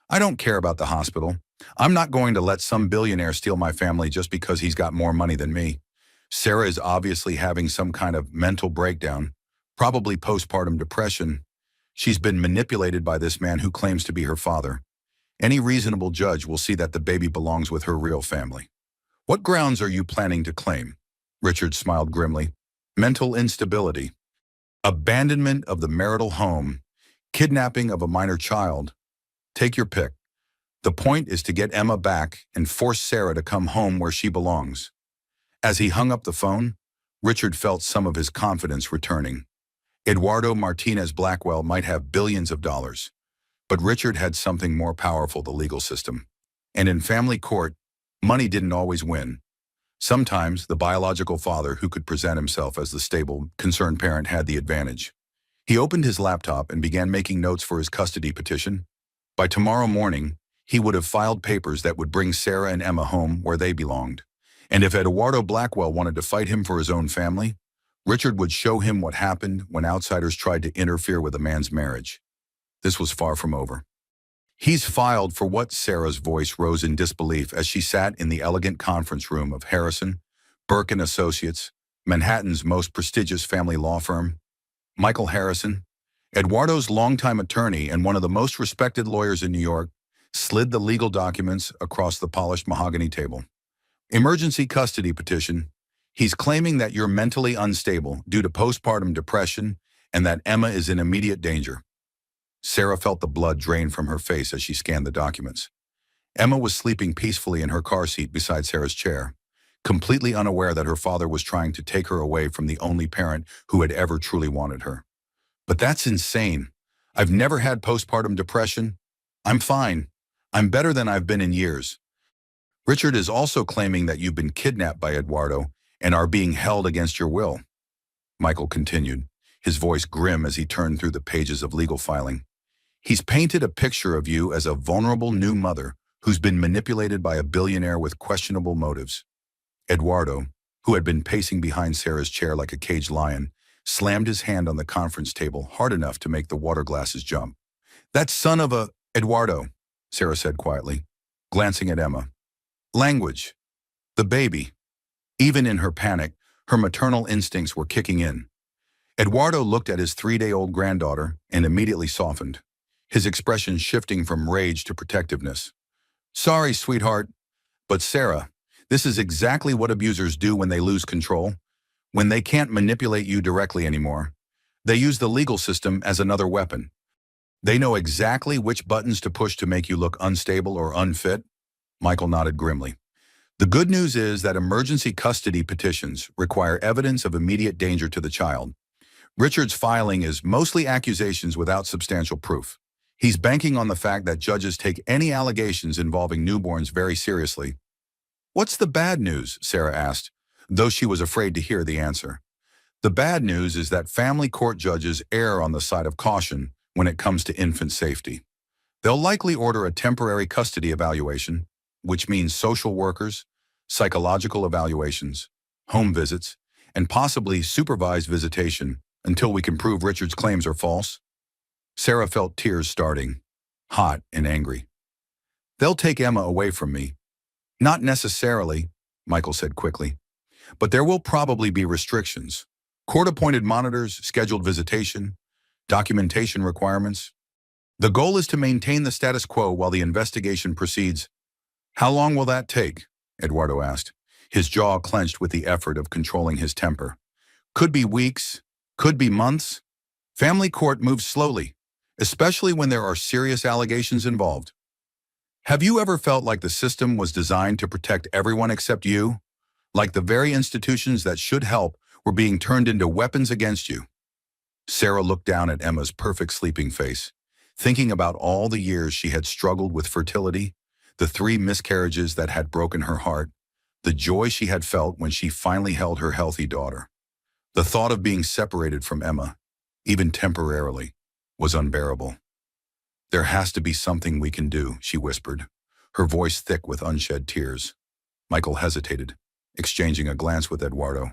S1: I don't care about the hospital. I'm not going to let some billionaire steal my family just because he's got more money than me. Sarah is obviously having some kind of mental breakdown, probably postpartum depression. She's been manipulated by this man who claims to be her father. Any reasonable judge will see that the baby belongs with her real family. What grounds are you planning to claim? Richard smiled grimly. Mental instability, abandonment of the marital home, kidnapping of a minor child. Take your pick. The point is to get Emma back and force Sarah to come home where she belongs. As he hung up the phone, Richard felt some of his confidence returning. Eduardo Martinez Blackwell might have billions of dollars, but Richard had something more powerful, the legal system. And in family court, money didn't always win. Sometimes the biological father who could present himself as the stable, concerned parent had the advantage. He opened his laptop and began making notes for his custody petition. By tomorrow morning, he would have filed papers that would bring Sarah and Emma home where they belonged. And if Eduardo Blackwell wanted to fight him for his own family, Richard would show him what happened when outsiders tried to interfere with a man's marriage. This was far from over. "He's filed for what?" Sarah's voice rose in disbelief as she sat in the elegant conference room of Harrison, Burke and Associates, Manhattan's most prestigious family law firm. Michael Harrison, Eduardo's longtime attorney and one of the most respected lawyers in New York, slid the legal documents across the polished mahogany table. "Emergency custody petition. He's claiming that you're mentally unstable due to postpartum depression and that Emma is in immediate danger." Sarah felt the blood drain from her face as she scanned the documents. Emma was sleeping peacefully in her car seat beside Sarah's chair, completely unaware that her father was trying to take her away from the only parent who had ever truly wanted her. "But that's insane. I've never had postpartum depression. I'm fine. I'm better than I've been in years." "Richard is also claiming that you've been kidnapped by Eduardo and are being held against your will," Michael continued, his voice grim as he turned through the pages of legal filing. "He's painted a picture of you as a vulnerable new mother who's been manipulated by a billionaire with questionable motives." Eduardo, who had been pacing behind Sarah's chair like a caged lion, slammed his hand on the conference table hard enough to make the water glasses jump. "That son of a—" "Eduardo," Sarah said quietly, glancing at Emma. "Language. The baby." Even in her panic, her maternal instincts were kicking in. Eduardo looked at his 3-day-old granddaughter and immediately softened, his expression shifting from rage to protectiveness. "Sorry, sweetheart, but Sarah, this is exactly what abusers do when they lose control. When they can't manipulate you directly anymore, they use the legal system as another weapon. They know exactly which buttons to push to make you look unstable or unfit." Michael nodded grimly. "The good news is that emergency custody petitions require evidence of immediate danger to the child. Richard's filing is mostly accusations without substantial proof. He's banking on the fact that judges take any allegations involving newborns very seriously." "What's the bad news?" Sarah asked, though she was afraid to hear the answer. "The bad news is that family court judges err on the side of caution when it comes to infant safety. They'll likely order a temporary custody evaluation, which means social workers, psychological evaluations, home visits, and possibly supervised visitation until we can prove Richard's claims are false." Sarah felt tears starting, hot and angry. "They'll take Emma away from me." "Not necessarily," Michael said quickly, "but there will probably be restrictions. Court-appointed monitors, scheduled visitation, documentation requirements. The goal is to maintain the status quo while the investigation proceeds." "How long will that take?" Eduardo asked, his jaw clenched with the effort of controlling his temper. "Could be weeks, could be months. Family court moves slowly, especially when there are serious allegations involved." "Have you ever felt like the system was designed to protect everyone except you? Like the very institutions that should help were being turned into weapons against you?" Sarah looked down at Emma's perfect sleeping face, thinking about all the years she had struggled with fertility, the 3 miscarriages that had broken her heart, the joy she had felt when she finally held her healthy daughter. The thought of being separated from Emma, even temporarily, was unbearable. "There has to be something we can do," she whispered, her voice thick with unshed tears. Michael hesitated, exchanging a glance with Eduardo.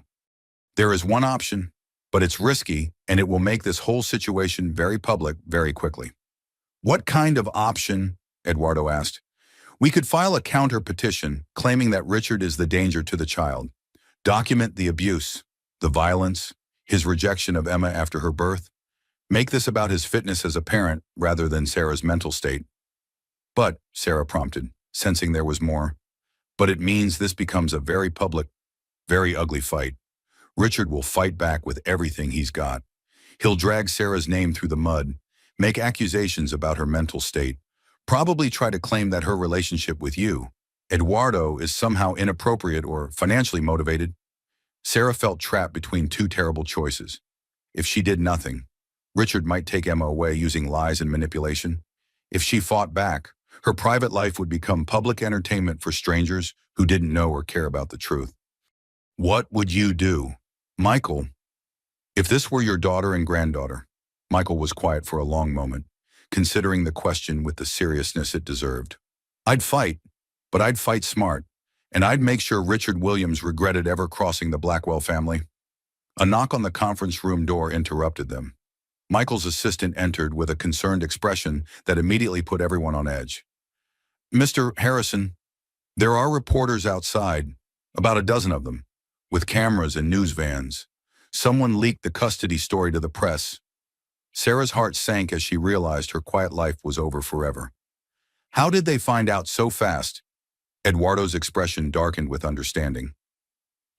S1: "There is one option, but it's risky and it will make this whole situation very public very quickly." "What kind of option?" Eduardo asked. "We could file a counter petition claiming that Richard is the danger to the child, document the abuse, the violence, his rejection of Emma after her birth, make this about his fitness as a parent rather than Sarah's mental state." "But," Sarah prompted, sensing there was more, "but it means this becomes a very public, very ugly fight. Richard will fight back with everything he's got. He'll drag Sarah's name through the mud, make accusations about her mental state, Probably try to claim that her relationship with you, Eduardo, is somehow inappropriate or financially motivated. Sarah felt trapped between two terrible choices. If she did nothing, Richard might take Emma away using lies and manipulation. If she fought back, her private life would become public entertainment for strangers who didn't know or care about the truth. What would you do? Michael, if this were your daughter and granddaughter. Michael was quiet for a long moment, considering the question with the seriousness it deserved. I'd fight, but I'd fight smart, and I'd make sure Richard Williams regretted ever crossing the Blackwell family. A knock on the conference room door interrupted them. Michael's assistant entered with a concerned expression that immediately put everyone on edge. Mr. Harrison, there are reporters outside, about a dozen of them, with cameras and news vans. Someone leaked the custody story to the press. Sarah's heart sank as she realized her quiet life was over forever. How did they find out so fast? Eduardo's expression darkened with understanding.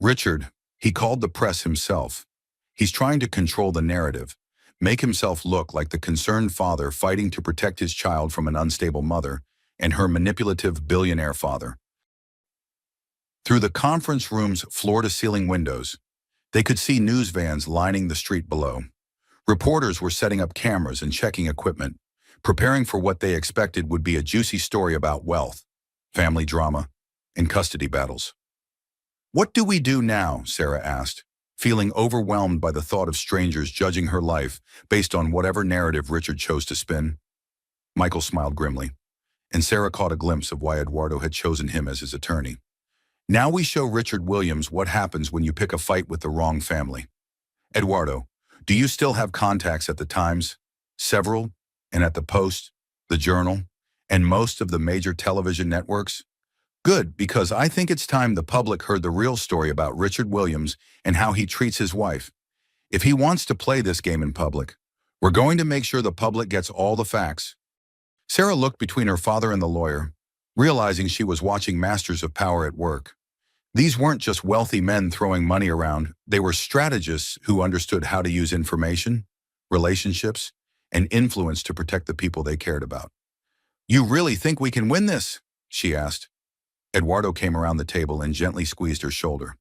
S1: Richard, he called the press himself. He's trying to control the narrative, make himself look like the concerned father fighting to protect his child from an unstable mother and her manipulative billionaire father. Through the conference room's floor-to-ceiling windows, they could see news vans lining the street below. Reporters were setting up cameras and checking equipment, preparing for what they expected would be a juicy story about wealth, family drama, and custody battles. What do we do now? Sarah asked, feeling overwhelmed by the thought of strangers judging her life based on whatever narrative Richard chose to spin. Michael smiled grimly, and Sarah caught a glimpse of why Eduardo had chosen him as his attorney. Now we show Richard Williams what happens when you pick a fight with the wrong family. Eduardo, do you still have contacts at the Times? Several, and at the Post, the Journal, and most of the major television networks? Good, because I think it's time the public heard the real story about Richard Williams and how he treats his wife. If he wants to play this game in public, we're going to make sure the public gets all the facts. Sarah looked between her father and the lawyer, realizing she was watching masters of power at work. These weren't just wealthy men throwing money around, they were strategists who understood how to use information, relationships, and influence to protect the people they cared about. You really think we can win this? She asked. Eduardo came around the table and gently squeezed her shoulder.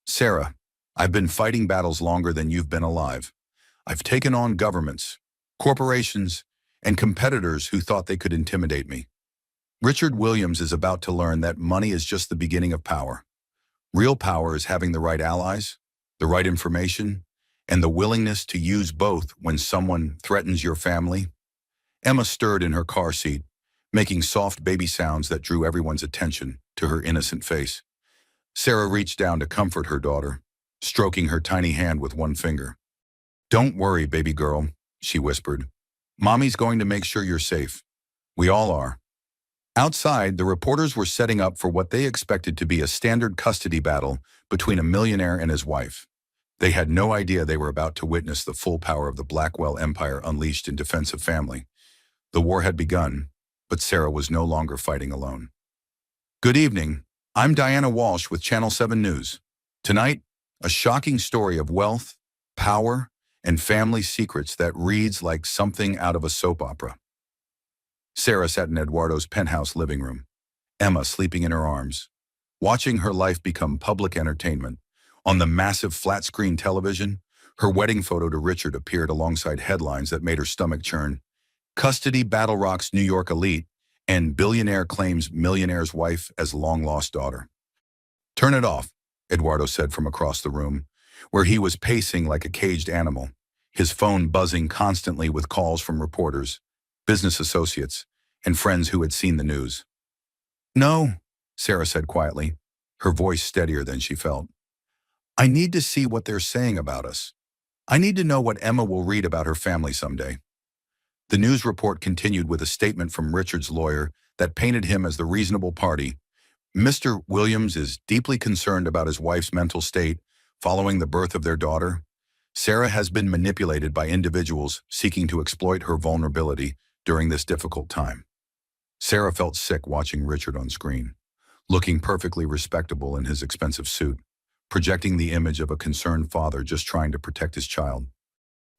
S1: Sarah, I've been fighting battles longer than you've been alive. I've taken on governments, corporations, and competitors who thought they could intimidate me. Richard Williams is about to learn that money is just the beginning of power. Real power is having the right allies, the right information, and the willingness to use both when someone threatens your family. Emma stirred in her car seat, making soft baby sounds that drew everyone's attention to her innocent face. Sarah reached down to comfort her daughter, stroking her tiny hand with one finger. Don't worry, baby girl, she whispered. Mommy's going to make sure you're safe. We all are. Outside, the reporters were setting up for what they expected to be a standard custody battle between a millionaire and his wife. They had no idea they were about to witness the full power of the Blackwell empire unleashed in defense of family. The war had begun, but Sarah was no longer fighting alone. Good evening. I'm Diana Walsh with Channel 7 News. Tonight, a shocking story of wealth, power, and family secrets that reads like something out of a soap opera. Sarah sat in Eduardo's penthouse living room, Emma sleeping in her arms, watching her life become public entertainment. On the massive flat-screen television, her wedding photo to Richard appeared alongside headlines that made her stomach churn. Custody battle rocks New York elite, and billionaire claims millionaire's wife as long-lost daughter. Turn it off, Eduardo said from across the room, where he was pacing like a caged animal, his phone buzzing constantly with calls from reporters, business associates, and friends who had seen the news. No, Sarah said quietly, her voice steadier than she felt. I need to see what they're saying about us. I need to know what Emma will read about her family someday. The news report continued with a statement from Richard's lawyer that painted him as the reasonable party. Mr. Williams is deeply concerned about his wife's mental state following the birth of their daughter. Sarah has been manipulated by individuals seeking to exploit her vulnerability during this difficult time. Sarah felt sick watching Richard on screen, looking perfectly respectable in his expensive suit, projecting the image of a concerned father just trying to protect his child.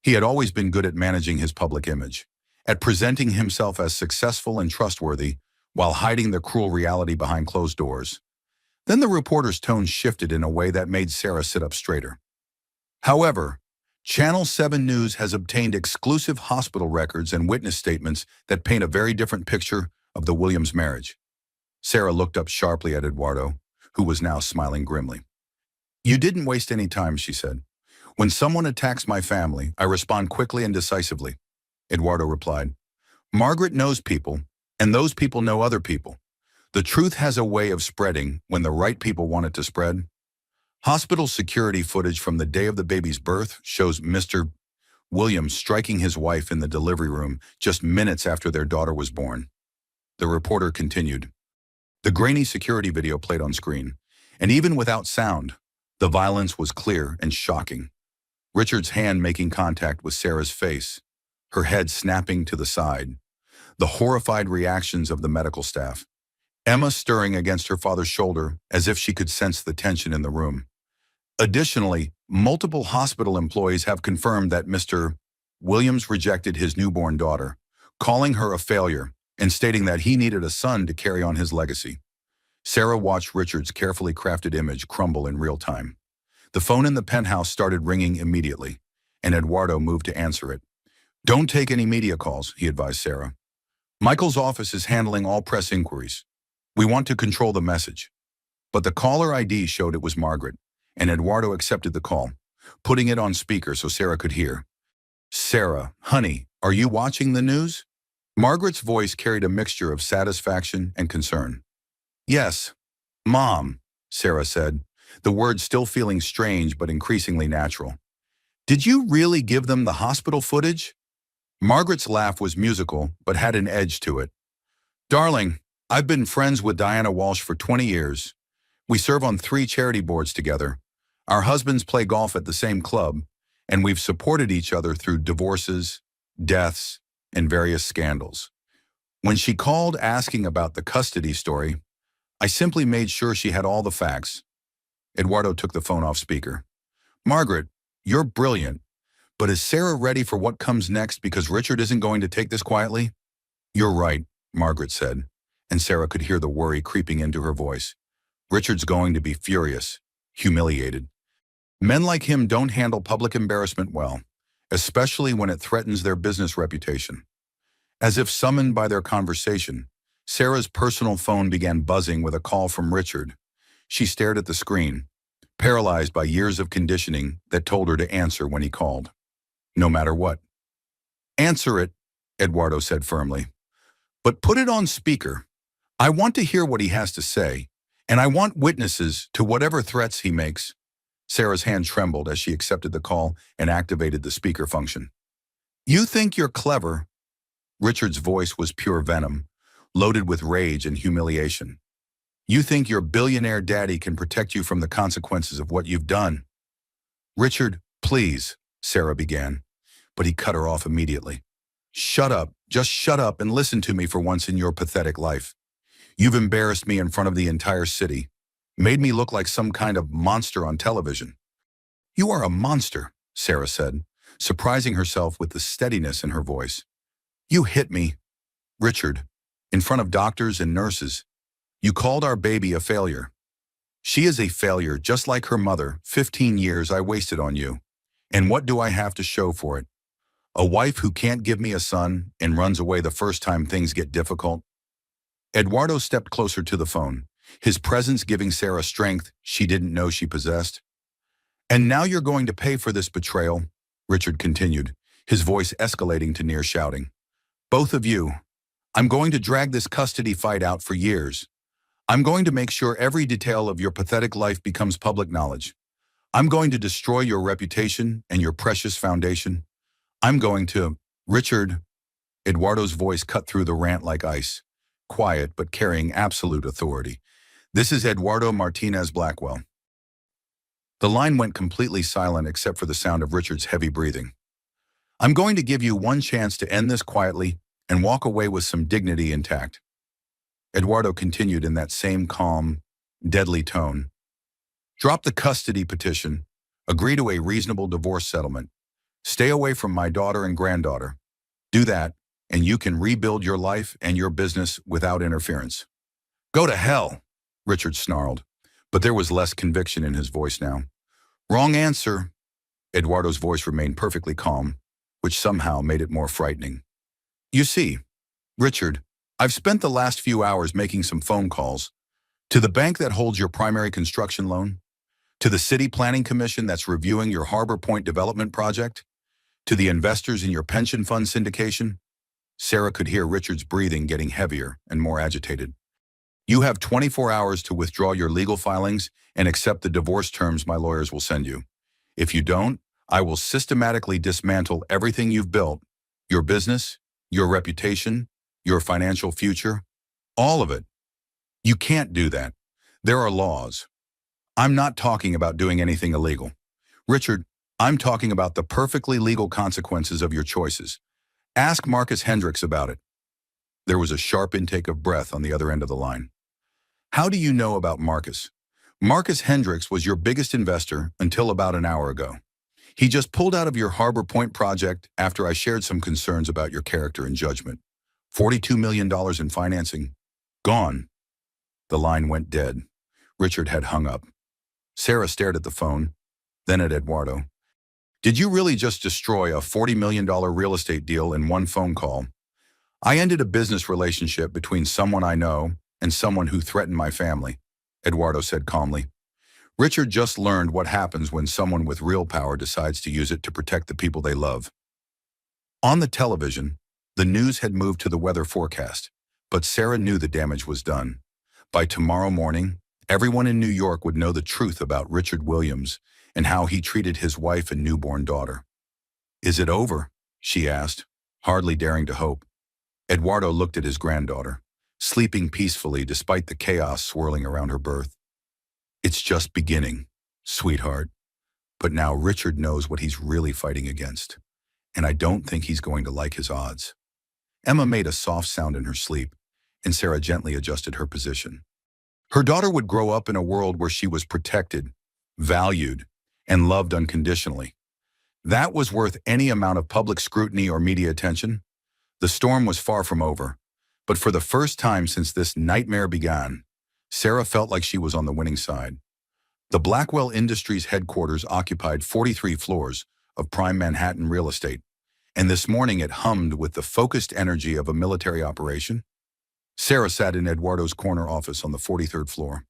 S1: He had always been good at managing his public image, at presenting himself as successful and trustworthy while hiding the cruel reality behind closed doors. Then the reporter's tone shifted in a way that made Sarah sit up straighter. However, Channel 7 News has obtained exclusive hospital records and witness statements that paint a very different picture of the Williams marriage. Sarah looked up sharply at Eduardo, who was now smiling grimly. "You didn't waste any time," she said. "When someone attacks my family, I respond quickly and decisively," Eduardo replied. "Margaret knows people, and those people know other people. The truth has a way of spreading when the right people want it to spread." Hospital security footage from the day of the baby's birth shows Mr. Williams striking his wife in the delivery room just minutes after their daughter was born. The reporter continued. The grainy security video played on screen, and even without sound, the violence was clear and shocking. Richard's hand making contact with Sarah's face, her head snapping to the side, the horrified reactions of the medical staff, Emma stirring against her father's shoulder as if she could sense the tension in the room. Additionally, multiple hospital employees have confirmed that Mr. Williams rejected his newborn daughter, calling her a failure and stating that he needed a son to carry on his legacy. Sarah watched Richard's carefully crafted image crumble in real time. The phone in the penthouse started ringing immediately, and Eduardo moved to answer it. "Don't take any media calls," he advised Sarah. "Michael's office is handling all press inquiries. We want to control the message." But the caller ID showed it was Margaret, and Eduardo accepted the call, putting it on speaker so Sarah could hear. "Sarah, honey, are you watching the news?" Margaret's voice carried a mixture of satisfaction and concern. "Yes, Mom," Sarah said, the words still feeling strange but increasingly natural. "Did you really give them the hospital footage?" Margaret's laugh was musical but had an edge to it. "Darling, I've been friends with Diana Walsh for 20 years. We serve on 3 charity boards together. Our husbands play golf at the same club, and we've supported each other through divorces, deaths, and various scandals. When she called asking about the custody story, I simply made sure she had all the facts." Eduardo took the phone off speaker. "Margaret, you're brilliant, but is Sarah ready for what comes next because Richard isn't going to take this quietly?" "You're right," Margaret said, and Sarah could hear the worry creeping into her voice. "Richard's going to be furious, humiliated. Men like him don't handle public embarrassment well, especially when it threatens their business reputation." As if summoned by their conversation, Sarah's personal phone began buzzing with a call from Richard. She stared at the screen, paralyzed by years of conditioning that told her to answer when he called, no matter what. "Answer it," Eduardo said firmly. "But put it on speaker. I want to hear what he has to say, and I want witnesses to whatever threats he makes." Sarah's hand trembled as she accepted the call and activated the speaker function. "You think you're clever?" Richard's voice was pure venom, loaded with rage and humiliation. "You think your billionaire daddy can protect you from the consequences of what you've done?" "Richard, please," Sarah began, but he cut her off immediately. "Shut up, just shut up and listen to me for once in your pathetic life. You've embarrassed me in front of the entire city, made me look like some kind of monster on television." "You are a monster," Sarah said, surprising herself with the steadiness in her voice. "You hit me, Richard, in front of doctors and nurses. You called our baby a failure. She is a failure just like her mother. 15 years I wasted on you. And what do I have to show for it? A wife who can't give me a son and runs away the first time things get difficult." Eduardo stepped closer to the phone, his presence giving Sarah strength she didn't know she possessed. "And now you're going to pay for this betrayal," Richard continued, his voice escalating to near shouting. "Both of you. I'm going to drag this custody fight out for years. I'm going to make sure every detail of your pathetic life becomes public knowledge. I'm going to destroy your reputation and your precious foundation. I'm going to—" "Richard," Eduardo's voice cut through the rant like ice, quiet but carrying absolute authority. "This is Eduardo Martinez Blackwell." The line went completely silent except for the sound of Richard's heavy breathing. "I'm going to give you one chance to end this quietly and walk away with some dignity intact." Eduardo continued in that same calm, deadly tone. "Drop the custody petition, agree to a reasonable divorce settlement, stay away from my daughter and granddaughter. Do that, and you can rebuild your life and your business without interference. Go to hell, Richard snarled, but there was less conviction in his voice now. Wrong answer. Eduardo's voice remained perfectly calm, which somehow made it more frightening. You see, Richard, I've spent the last few hours making some phone calls to the bank that holds your primary construction loan, to the city planning commission that's reviewing your Harbor Point development project, to the investors in your pension fund syndication. Sarah could hear Richard's breathing getting heavier and more agitated. You have 24 hours to withdraw your legal filings and accept the divorce terms my lawyers will send you. If you don't, I will systematically dismantle everything you've built, your business, your reputation, your financial future, all of it. You can't do that. There are laws. I'm not talking about doing anything illegal. Richard, I'm talking about the perfectly legal consequences of your choices. Ask Marcus Hendricks about it. There was a sharp intake of breath on the other end of the line. How do you know about Marcus? Marcus Hendricks was your biggest investor until about an hour ago. He just pulled out of your Harbor Point project after I shared some concerns about your character and judgment. $42 million in financing. Gone. The line went dead. Richard had hung up. Sarah stared at the phone, then at Eduardo. Did you really just destroy a $40 million real estate deal in one phone call? I ended a business relationship between someone I know and someone who threatened my family, Eduardo said calmly. Richard just learned what happens when someone with real power decides to use it to protect the people they love. On the television, the news had moved to the weather forecast, but Sarah knew the damage was done. By tomorrow morning, everyone in New York would know the truth about Richard Williams and how he treated his wife and newborn daughter. Is it over? She asked, hardly daring to hope. Eduardo looked at his granddaughter, sleeping peacefully despite the chaos swirling around her birth. It's just beginning, sweetheart. But now Richard knows what he's really fighting against, and I don't think he's going to like his odds. Emma made a soft sound in her sleep, and Sarah gently adjusted her position. Her daughter would grow up in a world where she was protected, valued, and loved unconditionally. That was worth any amount of public scrutiny or media attention. The storm was far from over, but for the first time since this nightmare began, Sarah felt like she was on the winning side. The Blackwell Industries headquarters occupied 43 floors of prime Manhattan real estate, and this morning it hummed with the focused energy of a military operation. Sarah sat in Eduardo's corner office on the 43rd floor,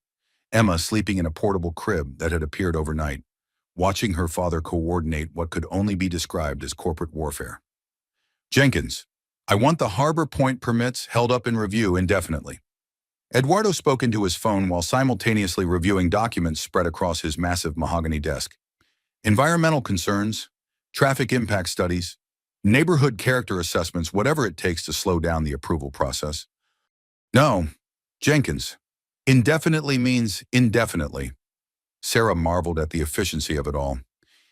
S1: Emma sleeping in a portable crib that had appeared overnight, watching her father coordinate what could only be described as corporate warfare. Jenkins, I want the Harbor Point permits held up in review indefinitely. Eduardo spoke into his phone while simultaneously reviewing documents spread across his massive mahogany desk. Environmental concerns, traffic impact studies, neighborhood character assessments, whatever it takes to slow down the approval process. No, Jenkins. Indefinitely means indefinitely. Sarah marveled at the efficiency of it all.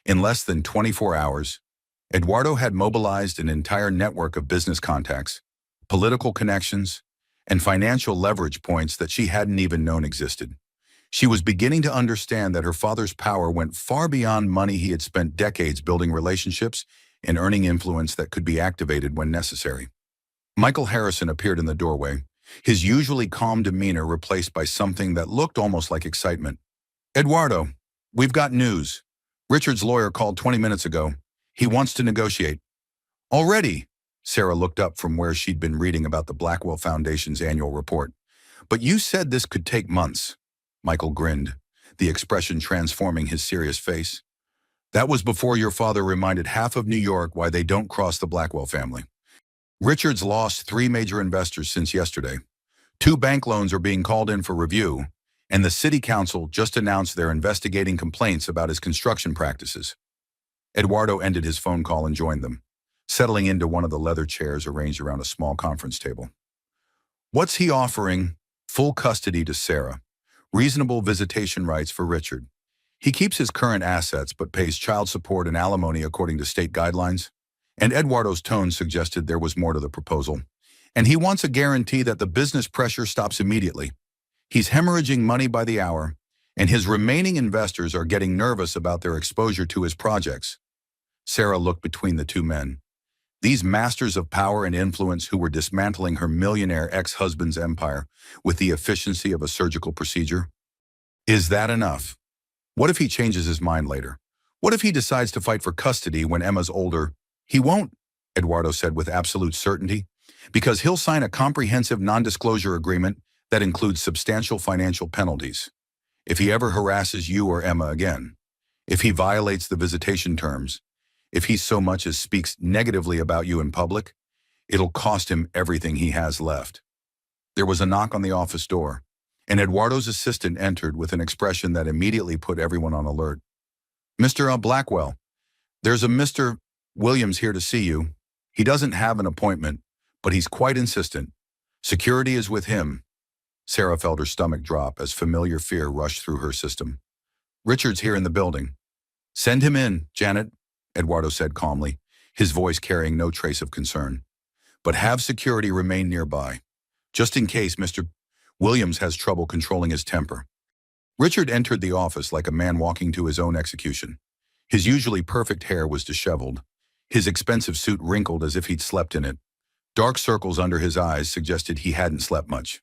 S1: In less than 24 hours, Eduardo had mobilized an entire network of business contacts, political connections, and financial leverage points that she hadn't even known existed. She was beginning to understand that her father's power went far beyond money. He had spent decades building relationships and earning influence that could be activated when necessary. Michael Harrison appeared in the doorway, his usually calm demeanor replaced by something that looked almost like excitement. Eduardo, we've got news. Richard's lawyer called 20 minutes ago. He wants to negotiate. Already? Sarah looked up from where she'd been reading about the Blackwell Foundation's annual report. But you said this could take months. Michael grinned, the expression transforming his serious face. That was before your father reminded half of New York why they don't cross the Blackwell family. Richard's lost 3 major investors since yesterday. 2 bank loans are being called in for review, and the city council just announced they're investigating complaints about his construction practices. Eduardo ended his phone call and joined them, settling into one of the leather chairs arranged around a small conference table. What's he offering? Full custody to Sarah. Reasonable visitation rights for Richard. He keeps his current assets but pays child support and alimony according to state guidelines. And Eduardo's tone suggested there was more to the proposal. And he wants a guarantee that the business pressure stops immediately. He's hemorrhaging money by the hour, and his remaining investors are getting nervous about their exposure to his projects. Sarah looked between the 2 men. These masters of power and influence who were dismantling her millionaire ex-husband's empire with the efficiency of a surgical procedure. Is that enough? What if he changes his mind later? What if he decides to fight for custody when Emma's older? He won't, Eduardo said with absolute certainty, because he'll sign a comprehensive non-disclosure agreement that includes substantial financial penalties. If he ever harasses you or Emma again, if he violates the visitation terms, if he so much as speaks negatively about you in public, it'll cost him everything he has left. There was a knock on the office door, and Eduardo's assistant entered with an expression that immediately put everyone on alert. Mr. Blackwell, there's a Mr. Williams here to see you. He doesn't have an appointment, but he's quite insistent. Security is with him. Sarah felt her stomach drop as familiar fear rushed through her system. Richard's here in the building. Send him in, Janet, Eduardo said calmly, his voice carrying no trace of concern. But have security remain nearby, just in case Mr. Williams has trouble controlling his temper. Richard entered the office like a man walking to his own execution. His usually perfect hair was disheveled, his expensive suit wrinkled as if he'd slept in it. Dark circles under his eyes suggested he hadn't slept much,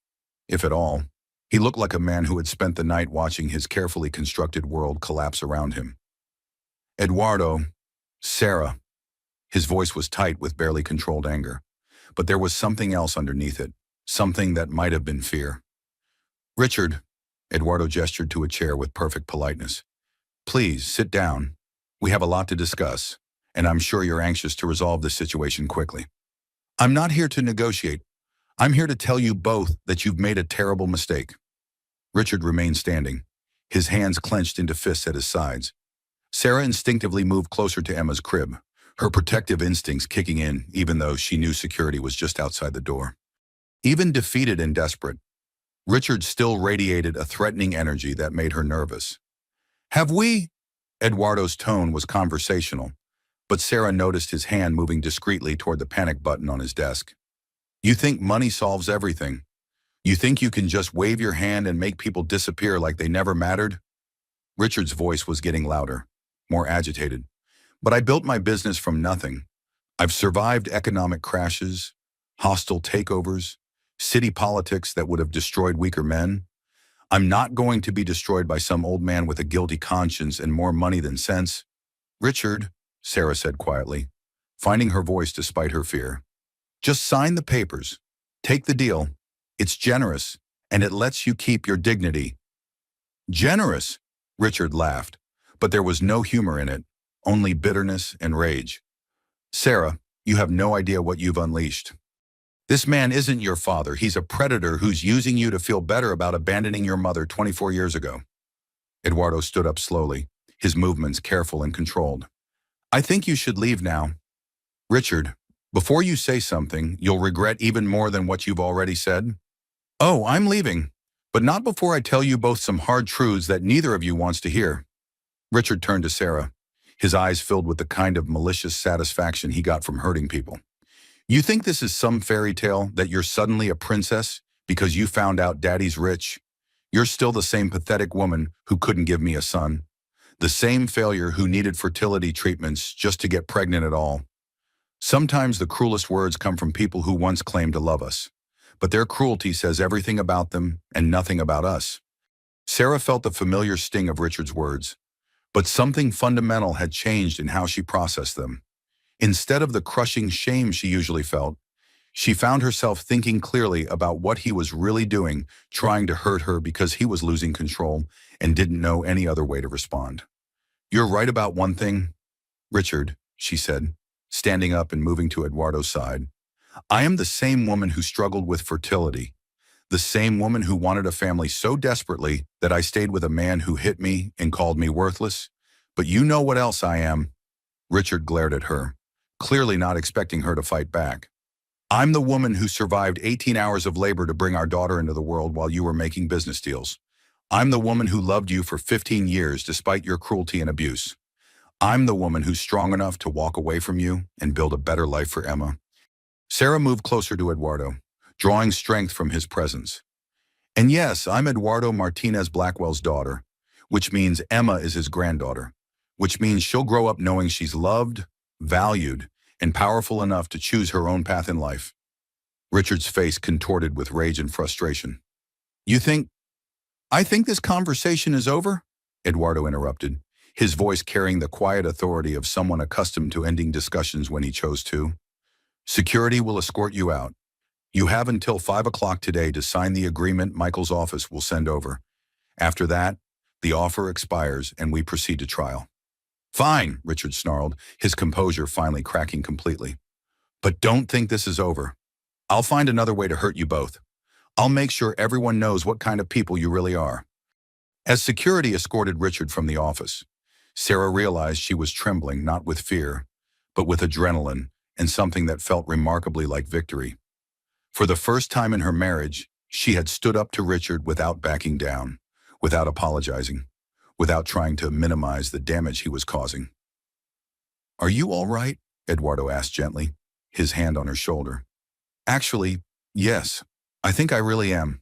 S1: if at all. He looked like a man who had spent the night watching his carefully constructed world collapse around him. Eduardo, Sarah. His voice was tight with barely controlled anger, but there was something else underneath it, something that might have been fear. Richard, Eduardo gestured to a chair with perfect politeness. Please, sit down. We have a lot to discuss, and I'm sure you're anxious to resolve this situation quickly. I'm not here to negotiate. I'm here to tell you both that you've made a terrible mistake. Richard remained standing, his hands clenched into fists at his sides. Sarah instinctively moved closer to Emma's crib, her protective instincts kicking in even though she knew security was just outside the door. Even defeated and desperate, Richard still radiated a threatening energy that made her nervous. Have we? Eduardo's tone was conversational, but Sarah noticed his hand moving discreetly toward the panic button on his desk. You think money solves everything? You think you can just wave your hand and make people disappear like they never mattered? Richard's voice was getting louder, more agitated. But I built my business from nothing. I've survived economic crashes, hostile takeovers, city politics that would have destroyed weaker men. I'm not going to be destroyed by some old man with a guilty conscience and more money than sense. Richard, Sarah said quietly, finding her voice despite her fear. Just sign the papers. Take the deal. It's generous, and it lets you keep your dignity. Generous? Richard laughed, but there was no humor in it, only bitterness and rage. Sarah, you have no idea what you've unleashed. This man isn't your father. He's a predator who's using you to feel better about abandoning your mother 24 years ago. Eduardo stood up slowly, his movements careful and controlled. I think you should leave now. Richard, before you say something, you'll regret even more than what you've already said. Oh, I'm leaving, but not before I tell you both some hard truths that neither of you wants to hear. Richard turned to Sarah, his eyes filled with the kind of malicious satisfaction he got from hurting people. You think this is some fairy tale that you're suddenly a princess because you found out daddy's rich? You're still the same pathetic woman who couldn't give me a son. The same failure who needed fertility treatments just to get pregnant at all. Sometimes the cruelest words come from people who once claimed to love us, but their cruelty says everything about them and nothing about us. Sarah felt the familiar sting of Richard's words, but something fundamental had changed in how she processed them. Instead of the crushing shame she usually felt, she found herself thinking clearly about what he was really doing, trying to hurt her because he was losing control and didn't know any other way to respond. You're right about one thing, Richard, she said, standing up and moving to Eduardo's side. I am the same woman who struggled with fertility, the same woman who wanted a family so desperately that I stayed with a man who hit me and called me worthless. But you know what else I am? Richard glared at her, clearly not expecting her to fight back. I'm the woman who survived 18 hours of labor to bring our daughter into the world while you were making business deals. I'm the woman who loved you for 15 years despite your cruelty and abuse. I'm the woman who's strong enough to walk away from you and build a better life for Emma. Sarah moved closer to Eduardo, drawing strength from his presence. And yes, I'm Eduardo Martinez Blackwell's daughter, which means Emma is his granddaughter, which means she'll grow up knowing she's loved, valued, and powerful enough to choose her own path in life. Richard's face contorted with rage and frustration. You think, I think this conversation is over? Eduardo interrupted, his voice carrying the quiet authority of someone accustomed to ending discussions when he chose to. Security will escort you out. You have until 5 o'clock today to sign the agreement Michael's office will send over. After that, the offer expires and we proceed to trial. Fine, Richard snarled, his composure finally cracking completely. But don't think this is over. I'll find another way to hurt you both. I'll make sure everyone knows what kind of people you really are. As security escorted Richard from the office, Sarah realized she was trembling not with fear, but with adrenaline and something that felt remarkably like victory. For the first time in her marriage, she had stood up to Richard without backing down, without apologizing, without trying to minimize the damage he was causing. Are you all right? Eduardo asked gently, his hand on her shoulder. Actually, yes, I think I really am.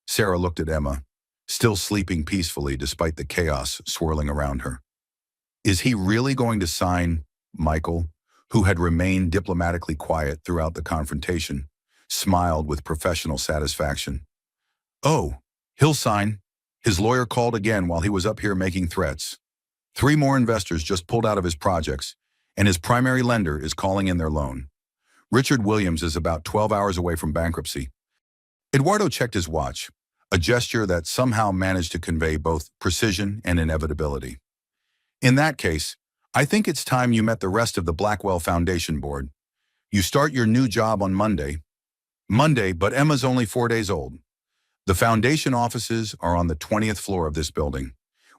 S1: Sarah looked at Emma, still sleeping peacefully despite the chaos swirling around her. Is he really going to sign? Michael, who had remained diplomatically quiet throughout the confrontation, smiled with professional satisfaction. Oh, he'll sign. His lawyer called again while he was up here making threats. 3 more investors just pulled out of his projects, and his primary lender is calling in their loan. Richard Williams is about 12 hours away from bankruptcy. Eduardo checked his watch, a gesture that somehow managed to convey both precision and inevitability. In that case, I think it's time you met the rest of the Blackwell Foundation board. You start your new job on Monday, but Emma's only 4 days old. The foundation offices are on the 20th floor of this building.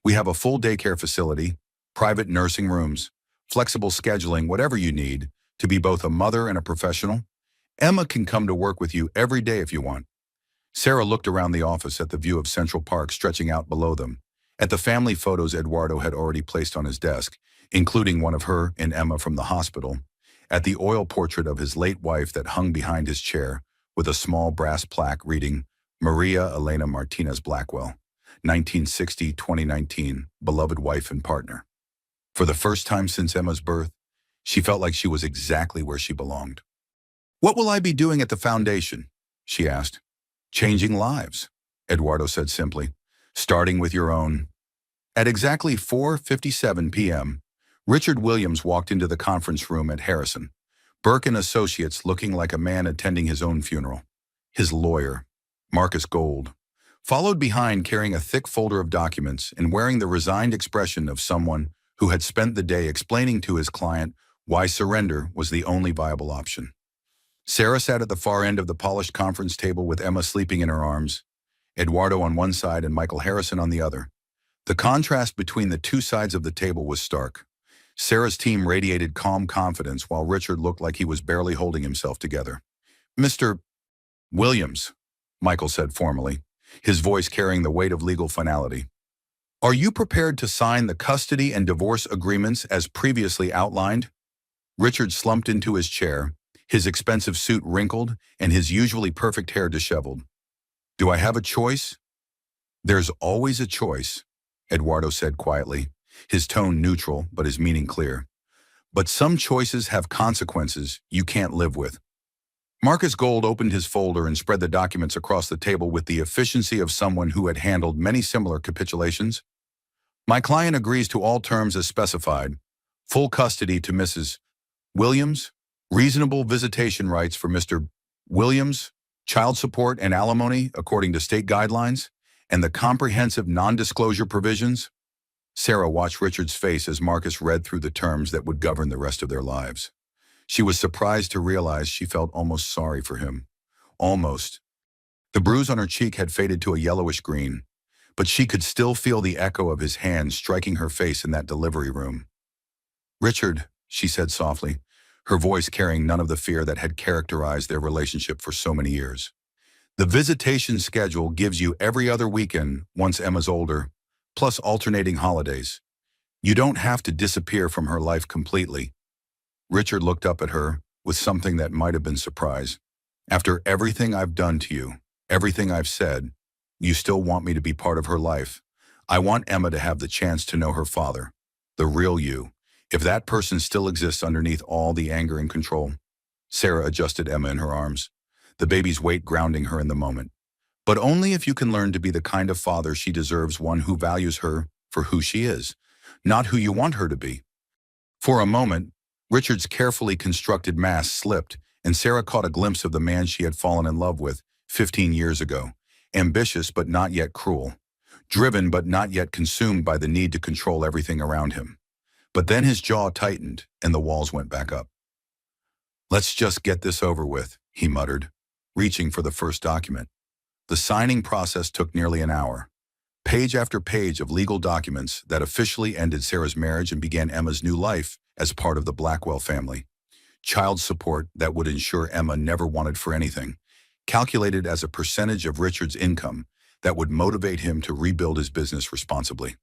S1: We have a full daycare facility, private nursing rooms, flexible scheduling, whatever you need to be both a mother and a professional. Emma can come to work with you every day if you want. Sarah looked around the office at the view of Central Park stretching out below them, at the family photos Eduardo had already placed on his desk, including one of her and Emma from the hospital, at the oil portrait of his late wife that hung behind his chair with a small brass plaque reading, Maria Elena Martinez Blackwell, 1960-2019, beloved wife and partner. For the first time since Emma's birth, she felt like she was exactly where she belonged. What will I be doing at the foundation? She asked. Changing lives, Eduardo said simply, starting with your own. At exactly 4:57 p.m., Richard Williams walked into the conference room at Harrison, Burke and Associates, looking like a man attending his own funeral. His lawyer, Marcus Gold, followed behind carrying a thick folder of documents and wearing the resigned expression of someone who had spent the day explaining to his client why surrender was the only viable option. Sarah sat at the far end of the polished conference table with Emma sleeping in her arms, Eduardo on one side and Michael Harrison on the other. The contrast between the two sides of the table was stark. Sarah's team radiated calm confidence while Richard looked like he was barely holding himself together. Mr. Williams, Michael said formally, his voice carrying the weight of legal finality. Are you prepared to sign the custody and divorce agreements as previously outlined? Richard slumped into his chair, his expensive suit wrinkled and his usually perfect hair disheveled. Do I have a choice? There's always a choice, Eduardo said quietly, his tone neutral but his meaning clear. But some choices have consequences you can't live with. Marcus Gold opened his folder and spread the documents across the table with the efficiency of someone who had handled many similar capitulations. My client agrees to all terms as specified. Full custody to Mrs. Williams, reasonable visitation rights for Mr. Williams, child support and alimony according to state guidelines, and the comprehensive non-disclosure provisions. Sarah watched Richard's face as Marcus read through the terms that would govern the rest of their lives. She was surprised to realize she felt almost sorry for him. Almost. The bruise on her cheek had faded to a yellowish green, but she could still feel the echo of his hand striking her face in that delivery room. Richard, she said softly, her voice carrying none of the fear that had characterized their relationship for so many years. The visitation schedule gives you every other weekend once Emma's older, plus alternating holidays. You don't have to disappear from her life completely. Richard looked up at her with something that might have been surprise. After everything I've done to you, everything I've said, you still want me to be part of her life. I want Emma to have the chance to know her father, the real you, If that person still exists underneath all the anger and control. Sarah adjusted Emma in her arms, the baby's weight grounding her in the moment. But only if you can learn to be the kind of father she deserves, one who values her for who she is, not who you want her to be. For a moment, Richard's carefully constructed mask slipped, and Sarah caught a glimpse of the man she had fallen in love with 15 years ago, ambitious but not yet cruel, driven but not yet consumed by the need to control everything around him. But then his jaw tightened, and the walls went back up. "Let's just get this over with," he muttered, reaching for the first document. The signing process took nearly an hour. Page after page of legal documents that officially ended Sarah's marriage and began Emma's new life as part of the Blackwell family. Child support that would ensure Emma never wanted for anything, calculated as a percentage of Richard's income that would motivate him to rebuild his business responsibly.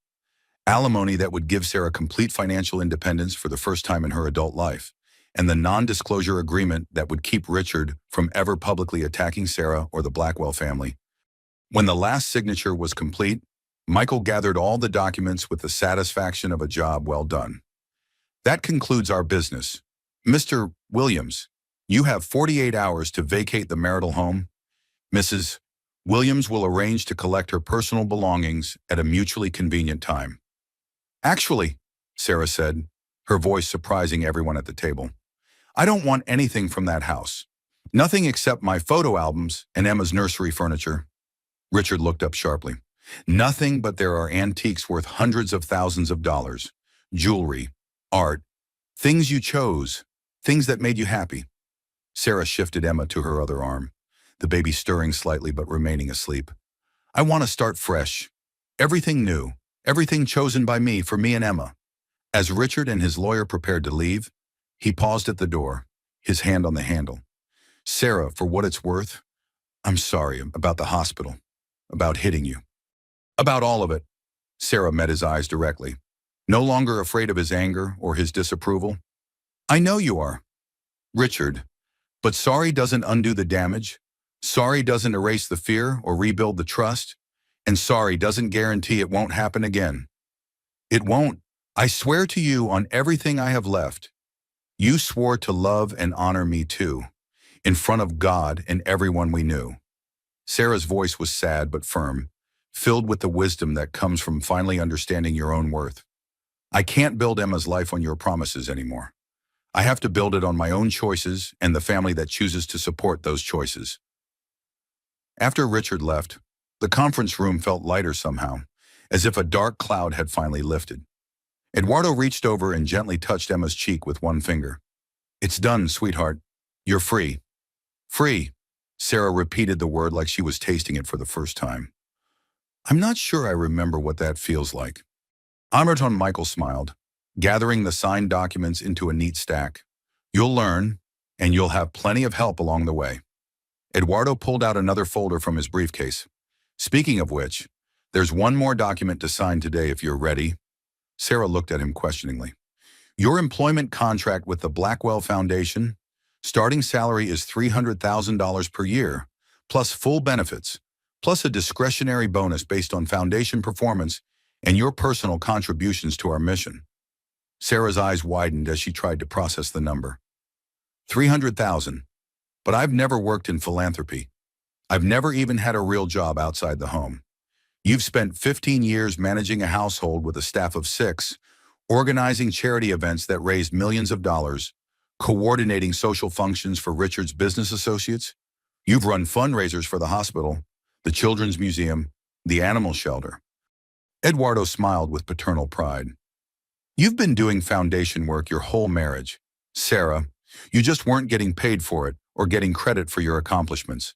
S1: Alimony that would give Sarah complete financial independence for the first time in her adult life, and the non-disclosure agreement that would keep Richard from ever publicly attacking Sarah or the Blackwell family. When the last signature was complete, Michael gathered all the documents with the satisfaction of a job well done. "That concludes our business. Mr. Williams, you have 48 hours to vacate the marital home. Mrs. Williams will arrange to collect her personal belongings at a mutually convenient time." "Actually," Sarah said, her voice surprising everyone at the table, "I don't want anything from that house. Nothing except my photo albums and Emma's nursery furniture." Richard looked up sharply. "Nothing, but there are antiques worth hundreds of thousands of dollars. Jewelry, art, things you chose, things that made you happy." Sarah shifted Emma to her other arm, the baby stirring slightly but remaining asleep. "I want to start fresh. Everything new, everything chosen by me for me and Emma." As Richard and his lawyer prepared to leave, he paused at the door, his hand on the handle. "Sarah, for what it's worth, I'm sorry about the hospital, about hitting you. About all of it." Sarah met his eyes directly, no longer afraid of his anger or his disapproval. "I know you are, Richard, but sorry doesn't undo the damage. Sorry doesn't erase the fear or rebuild the trust. And sorry doesn't guarantee it won't happen again. It won't. I swear to you on everything I have left. You swore to love and honor me too, in front of God and everyone we knew." Sarah's voice was sad but firm, filled with the wisdom that comes from finally understanding your own worth. "I can't build Emma's life on your promises anymore. I have to build it on my own choices and the family that chooses to support those choices." After Richard left, the conference room felt lighter somehow, as if a dark cloud had finally lifted. Eduardo reached over and gently touched Emma's cheek with one finger. "It's done, sweetheart. You're free." "Free." Sarah repeated the word like she was tasting it for the first time. "I'm not sure I remember what that feels like." Amerton Michael smiled, gathering the signed documents into a neat stack. "You'll learn, and you'll have plenty of help along the way." Eduardo pulled out another folder from his briefcase. "Speaking of which, there's one more document to sign today if you're ready." Sarah looked at him questioningly. "Your employment contract with the Blackwell Foundation. Starting salary is $300,000 per year, plus full benefits, plus a discretionary bonus based on foundation performance and your personal contributions to our mission." Sarah's eyes widened as she tried to process the number. 300,000. But I've never worked in philanthropy. I've never even had a real job outside the home. You've spent 15 years managing a household with a staff of 6, organizing charity events that raised millions of dollars, coordinating social functions for Richard's business associates. You've run fundraisers for the hospital, the Children's Museum, the animal shelter. Eduardo smiled with paternal pride. "You've been doing foundation work your whole marriage, Sarah. You just weren't getting paid for it or getting credit for your accomplishments.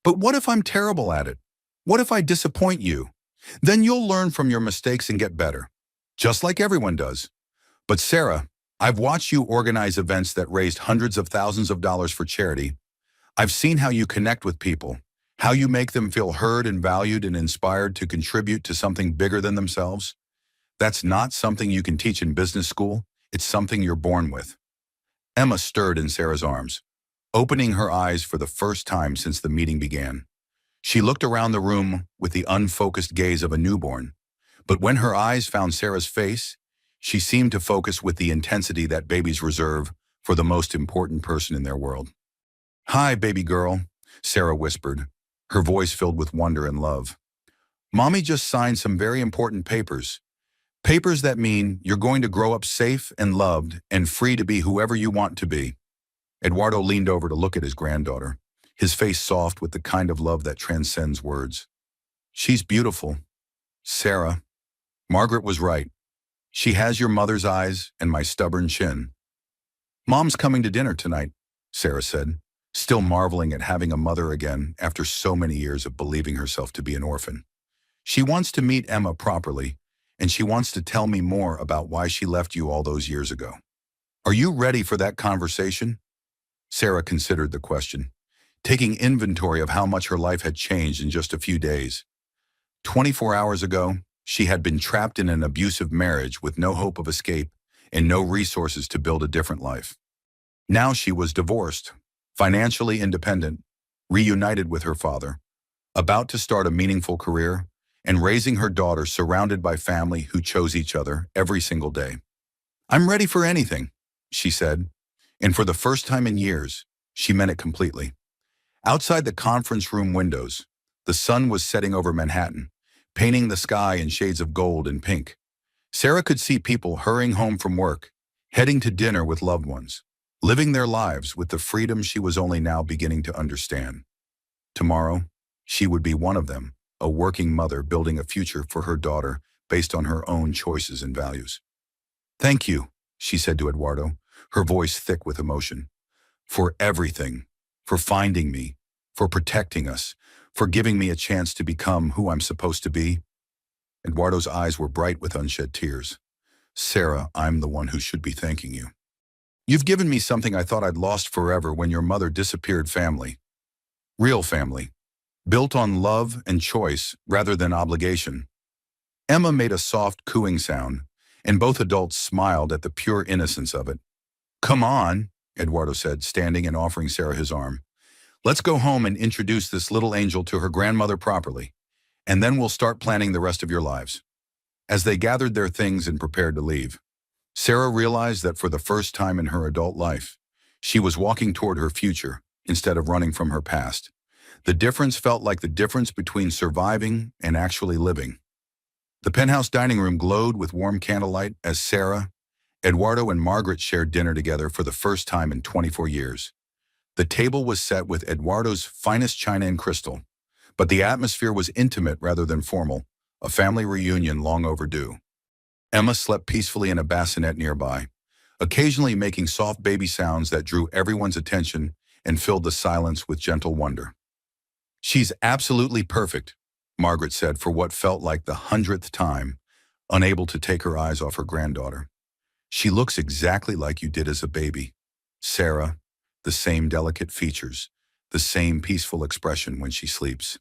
S1: But what if I'm terrible at it? What if I disappoint you? Then you'll learn from your mistakes and get better, just like everyone does. But Sarah, I've watched you organize events that raised hundreds of thousands of dollars for charity. I've seen how you connect with people, how you make them feel heard and valued and inspired to contribute to something bigger than themselves. That's not something you can teach in business school. It's something you're born with." Emma stirred in Sarah's arms, opening her eyes for the first time since the meeting began. She looked around the room with the unfocused gaze of a newborn, but when her eyes found Sarah's face, She seemed to focus with the intensity that babies reserve for the most important person in their world. "Hi, baby girl," Sarah whispered, her voice filled with wonder and love. "Mommy just signed some very important papers. Papers that mean you're going to grow up safe and loved and free to be whoever you want to be." Eduardo leaned over to look at his granddaughter, his face soft with the kind of love that transcends words. "She's beautiful, Sarah. Margaret was right. She has your mother's eyes and my stubborn chin." "Mom's coming to dinner tonight," Sarah said, still marveling at having a mother again after so many years of believing herself to be an orphan. "She wants to meet Emma properly, and she wants to tell me more about why she left you all those years ago. Are you ready for that conversation?" Sarah considered the question, taking inventory of how much her life had changed in just a few days. 24 hours ago, she had been trapped in an abusive marriage with no hope of escape and no resources to build a different life. Now she was divorced, financially independent, reunited with her father, about to start a meaningful career, and raising her daughter surrounded by family who chose each other every single day. "I'm ready for anything," she said, and for the first time in years, she meant it completely. Outside the conference room windows, the sun was setting over Manhattan, painting the sky in shades of gold and pink. Sarah could see people hurrying home from work, heading to dinner with loved ones, living their lives with the freedom she was only now beginning to understand. Tomorrow, she would be one of them, a working mother building a future for her daughter based on her own choices and values. "Thank you," she said to Eduardo, her voice thick with emotion, "for everything, for finding me, for protecting us, for giving me a chance to become who I'm supposed to be." Eduardo's eyes were bright with unshed tears. "Sarah, I'm the one who should be thanking you. You've given me something I thought I'd lost forever when your mother disappeared: family. Real family, built on love and choice rather than obligation." Emma made a soft cooing sound, and both adults smiled at the pure innocence of it. "Come on," Eduardo said, standing and offering Sarah his arm. "Let's go home and introduce this little angel to her grandmother properly, and then we'll start planning the rest of your lives." As they gathered their things and prepared to leave, Sarah realized that for the first time in her adult life, she was walking toward her future instead of running from her past. The difference felt like the difference between surviving and actually living. The penthouse dining room glowed with warm candlelight as Sarah, Eduardo, and Margaret shared dinner together for the first time in 24 years. The table was set with Eduardo's finest china and crystal, but the atmosphere was intimate rather than formal, a family reunion long overdue. Emma slept peacefully in a bassinet nearby, occasionally making soft baby sounds that drew everyone's attention and filled the silence with gentle wonder. "She's absolutely perfect," Margaret said for what felt like the 100th time, unable to take her eyes off her granddaughter. "She looks exactly like you did as a baby, Sarah, the same delicate features, the same peaceful expression when she sleeps."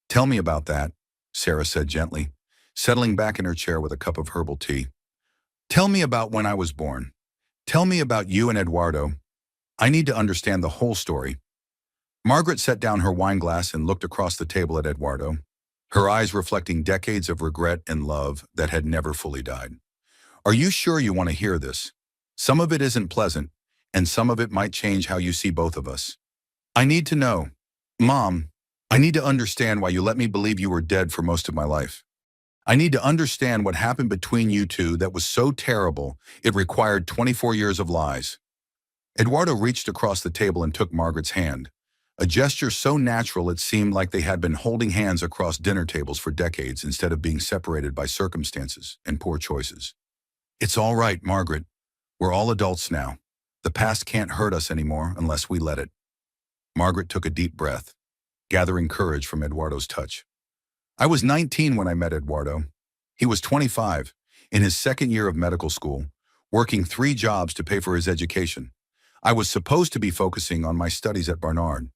S1: "Tell me about that," Sarah said gently, settling back in her chair with a cup of herbal tea. "Tell me about when I was born. Tell me about you and Eduardo. I need to understand the whole story." Margaret set down her wine glass and looked across the table at Eduardo, her eyes reflecting decades of regret and love that had never fully died. "Are you sure you want to hear this? Some of it isn't pleasant, and some of it might change how you see both of us." "I need to know. Mom, I need to understand why you let me believe you were dead for most of my life. I need to understand what happened between you two that was so terrible it required 24 years of lies." Eduardo reached across the table and took Margaret's hand, a gesture so natural it seemed like they had been holding hands across dinner tables for decades instead of being separated by circumstances and poor choices. "It's all right, Margaret. We're all adults now. The past can't hurt us anymore unless we let it." Margaret took a deep breath, gathering courage from Eduardo's touch. "I was 19 when I met Eduardo. He was 25, in his second year of medical school, working 3 jobs to pay for his education. I was supposed to be focusing on my studies at Barnard,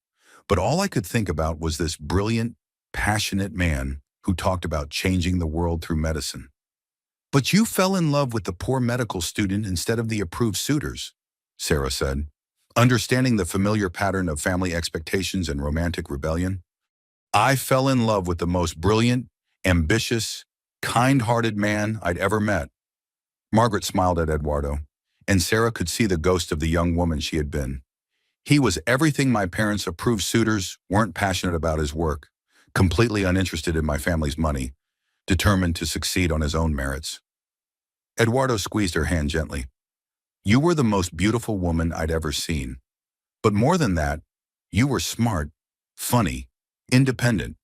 S1: but all I could think about was this brilliant, passionate man who talked about changing the world through medicine." "But you fell in love with the poor medical student instead of the approved suitors," Sarah said, understanding the familiar pattern of family expectations and romantic rebellion. "I fell in love with the most brilliant, ambitious, kind-hearted man I'd ever met." Margaret smiled at Eduardo, and Sarah could see the ghost of the young woman she had been. He was everything my parents' approved suitors weren't passionate about his work, completely uninterested in my family's money, determined to succeed on his own merits. Eduardo squeezed her hand gently. You were the most beautiful woman I'd ever seen. But more than that, you were smart, funny, independent.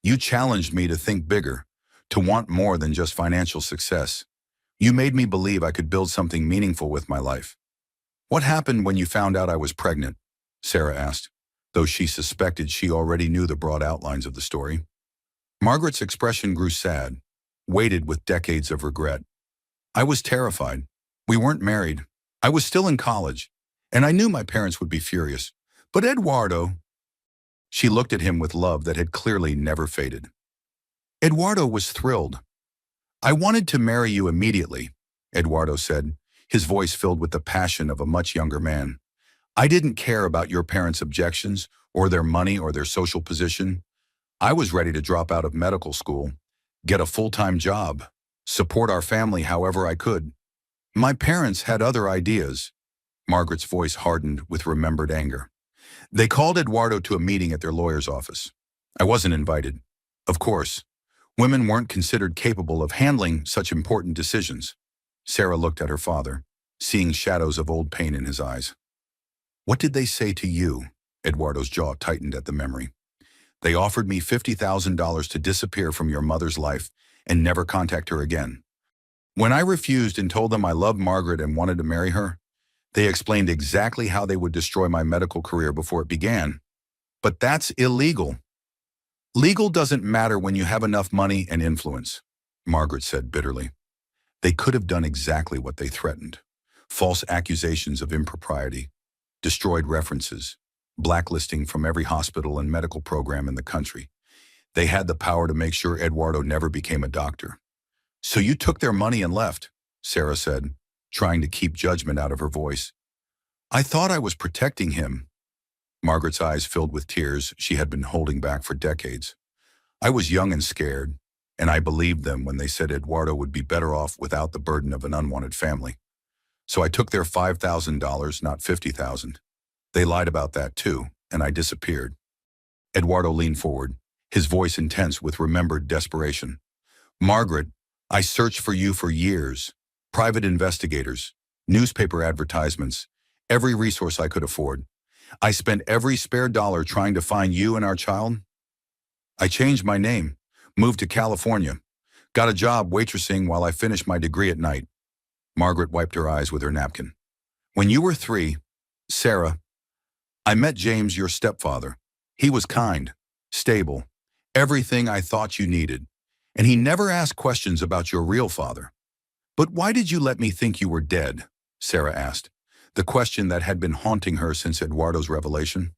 S1: You challenged me to think bigger, to want more than just financial success. You made me believe I could build something meaningful with my life. What happened when you found out I was pregnant? Sarah asked, though she suspected she already knew the broad outlines of the story. Margaret's expression grew sad, weighted with decades of regret. I was terrified. We weren't married. I was still in college, and I knew my parents would be furious. But Eduardo... She looked at him with love that had clearly never faded. Eduardo was thrilled. I wanted to marry you immediately, Eduardo said, his voice filled with the passion of a much younger man. I didn't care about your parents' objections, or their money, or their social position. I was ready to drop out of medical school, get a full-time job, support our family however I could. My parents had other ideas. Margaret's voice hardened with remembered anger. They called Eduardo to a meeting at their lawyer's office. I wasn't invited. Of course, women weren't considered capable of handling such important decisions. Sarah looked at her father, seeing shadows of old pain in his eyes. What did they say to you? Eduardo's jaw tightened at the memory. They offered me $50,000 to disappear from your mother's life and never contact her again. When I refused and told them I loved Margaret and wanted to marry her, they explained exactly how they would destroy my medical career before it began. But that's illegal. Legal doesn't matter when you have enough money and influence, Margaret said bitterly. They could have done exactly what they threatened. False accusations of impropriety, destroyed references, blacklisting from every hospital and medical program in the country. They had the power to make sure Eduardo never became a doctor. So you took their money and left, Sarah said, trying to keep judgment out of her voice. I thought I was protecting him. Margaret's eyes filled with tears she had been holding back for decades. I was young and scared, and I believed them when they said Eduardo would be better off without the burden of an unwanted family. So I took their $5,000, not $50,000. They lied about that too, and I disappeared. Eduardo leaned forward, his voice intense with remembered desperation. Margaret, I searched for you for years. Private investigators, newspaper advertisements, every resource I could afford. I spent every spare dollar trying to find you and our child. I changed my name, moved to California, got a job waitressing while I finished my degree at night. Margaret wiped her eyes with her napkin. When you were 3, Sarah, I met James, your stepfather. He was kind, stable, everything I thought you needed, and he never asked questions about your real father. But why did you let me think you were dead? Sarah asked, the question that had been haunting her since Eduardo's revelation.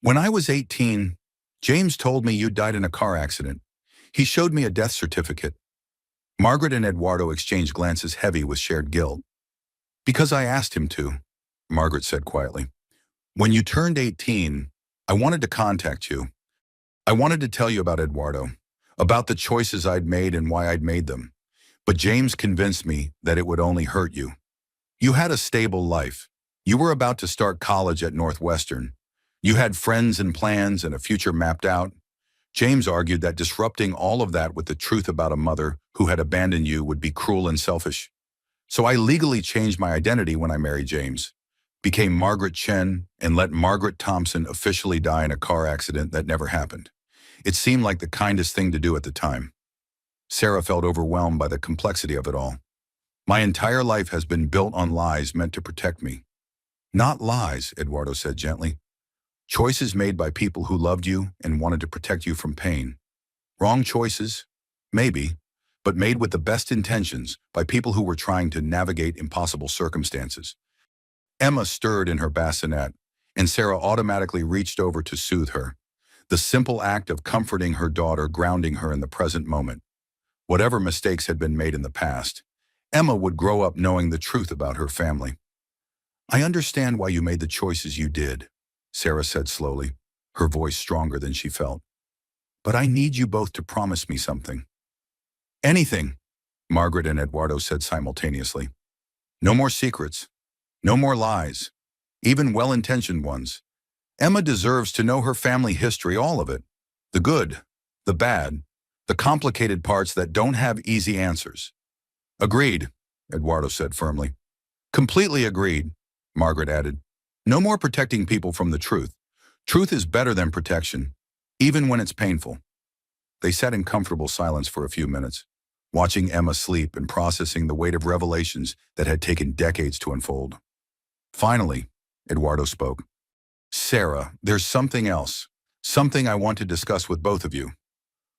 S1: When I was 18, James told me you died in a car accident. He showed me a death certificate. Margaret and Eduardo exchanged glances heavy with shared guilt. Because I asked him to, Margaret said quietly. When you turned 18, I wanted to contact you. I wanted to tell you about Eduardo, about the choices I'd made and why I'd made them. But James convinced me that it would only hurt you. You had a stable life. You were about to start college at Northwestern. You had friends and plans and a future mapped out. James argued that disrupting all of that with the truth about a mother who had abandoned you would be cruel and selfish. So I legally changed my identity when I married James, became Margaret Chen, and let Margaret Thompson officially die in a car accident that never happened. It seemed like the kindest thing to do at the time. Sarah felt overwhelmed by the complexity of it all. My entire life has been built on lies meant to protect me. Not lies, Eduardo said gently. Choices made by people who loved you and wanted to protect you from pain. Wrong choices? Maybe, but made with the best intentions by people who were trying to navigate impossible circumstances. Emma stirred in her bassinet, and Sarah automatically reached over to soothe her. The simple act of comforting her daughter, grounding her in the present moment. Whatever mistakes had been made in the past, Emma would grow up knowing the truth about her family. I understand why you made the choices you did, Sarah said slowly, her voice stronger than she felt. But I need you both to promise me something. Anything. Margaret and Eduardo said simultaneously. No more secrets. No more lies. Even well-intentioned ones. Emma deserves to know her family history, all of it. The good, the bad, the complicated parts that don't have easy answers. Agreed, Eduardo said firmly. Completely agreed, Margaret added. No more protecting people from the truth. Truth is better than protection, even when it's painful. They sat in comfortable silence for a few minutes, watching Emma sleep and processing the weight of revelations that had taken decades to unfold. Finally, Eduardo spoke. Sarah, there's something else. Something I want to discuss with both of you.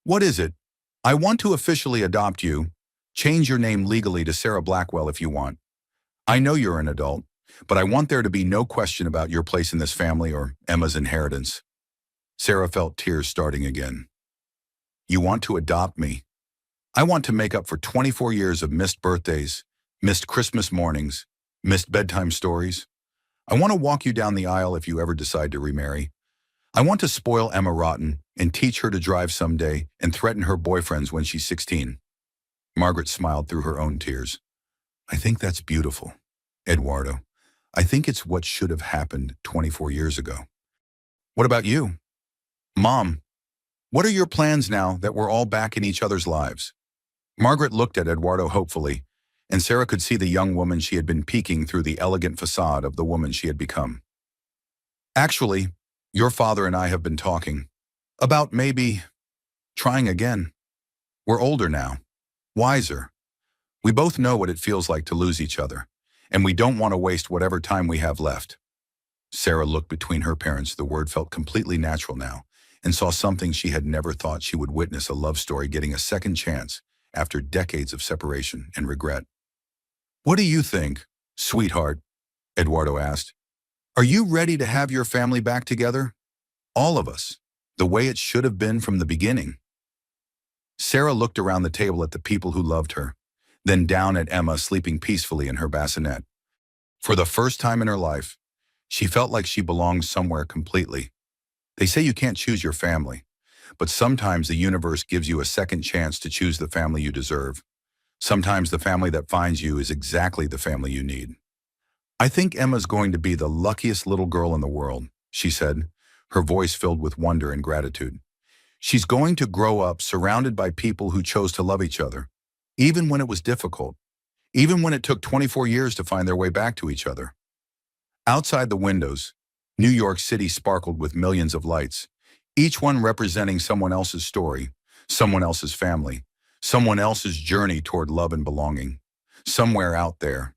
S1: What is it? I want to officially adopt you. Change your name legally to Sarah Blackwell if you want. I know you're an adult, but I want there to be no question about your place in this family or Emma's inheritance. Sarah felt tears starting again. You want to adopt me? I want to make up for 24 years of missed birthdays, missed Christmas mornings, missed bedtime stories. I want to walk you down the aisle if you ever decide to remarry. I want to spoil Emma rotten and teach her to drive someday and threaten her boyfriends when she's 16. Margaret smiled through her own tears. I think that's beautiful, Eduardo. I think it's what should have happened 24 years ago. What about you? Mom, what are your plans now that we're all back in each other's lives? Margaret looked at Eduardo hopefully, and Sarah could see the young woman she had been peeking through the elegant facade of the woman she had become. Actually, your father and I have been talking about maybe trying again. We're older now, wiser. We both know what it feels like to lose each other, and we don't want to waste whatever time we have left. Sarah looked between her parents. The word felt completely natural now, and saw something she had never thought she would witness: a love story getting a second chance after decades of separation and regret. What do you think, sweetheart? Eduardo asked. Are you ready to have your family back together? All of us, the way it should have been from the beginning. Sarah looked around the table at the people who loved her, then down at Emma sleeping peacefully in her bassinet. For the first time in her life, she felt like she belonged somewhere completely. They say you can't choose your family, but sometimes the universe gives you a second chance to choose the family you deserve. Sometimes the family that finds you is exactly the family you need. I think Emma's going to be the luckiest little girl in the world, she said, her voice filled with wonder and gratitude. She's going to grow up surrounded by people who chose to love each other, even when it was difficult, even when it took 24 years to find their way back to each other. Outside the windows, New York City sparkled with millions of lights, each one representing someone else's story, someone else's family, someone else's journey toward love and belonging. Somewhere out there,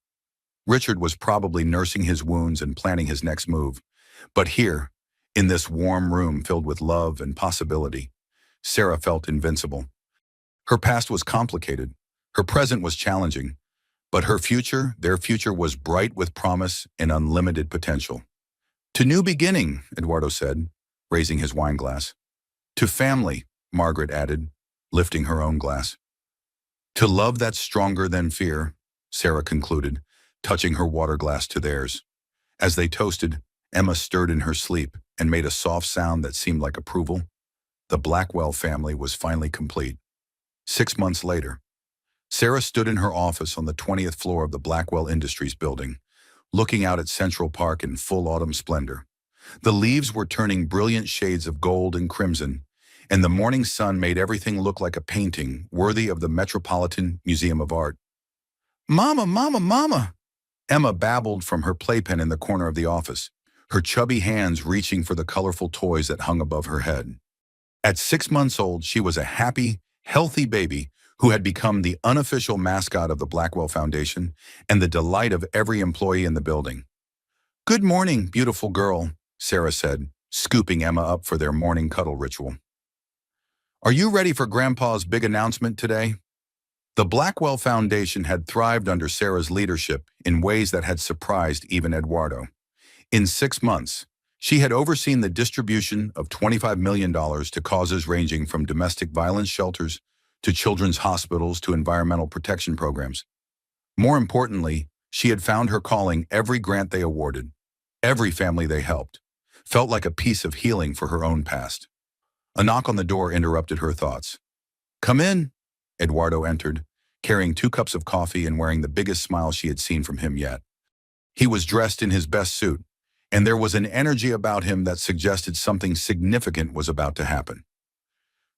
S1: Richard was probably nursing his wounds and planning his next move. But here, in this warm room filled with love and possibility, Sarah felt invincible. Her past was complicated, her present was challenging, but her future, their future, was bright with promise and unlimited potential. To new beginning, Eduardo said, raising his wine glass. To family, Margaret added, lifting her own glass. To love that's stronger than fear, Sarah concluded, touching her water glass to theirs. As they toasted, Emma stirred in her sleep and made a soft sound that seemed like approval. The Blackwell family was finally complete. 6 months later, Sarah stood in her office on the 20th floor of the Blackwell Industries building, looking out at Central Park in full autumn splendor. The leaves were turning brilliant shades of gold and crimson, and the morning sun made everything look like a painting worthy of the Metropolitan Museum of Art. Mama, Mama, Mama! Emma babbled from her playpen in the corner of the office, her chubby hands reaching for the colorful toys that hung above her head. At 6 months old, she was a happy, healthy baby who had become the unofficial mascot of the Blackwell Foundation and the delight of every employee in the building. Good morning, beautiful girl, Sarah said, scooping Emma up for their morning cuddle ritual. Are you ready for Grandpa's big announcement today? The Blackwell Foundation had thrived under Sarah's leadership in ways that had surprised even Eduardo. In 6 months, she had overseen the distribution of $25 million to causes ranging from domestic violence shelters to children's hospitals to environmental protection programs. More importantly, she had found her calling. Every grant they awarded, every family they helped, felt like a piece of healing for her own past. A knock on the door interrupted her thoughts. Come in, Eduardo entered, carrying 2 cups of coffee and wearing the biggest smile she had seen from him yet. He was dressed in his best suit, and there was an energy about him that suggested something significant was about to happen.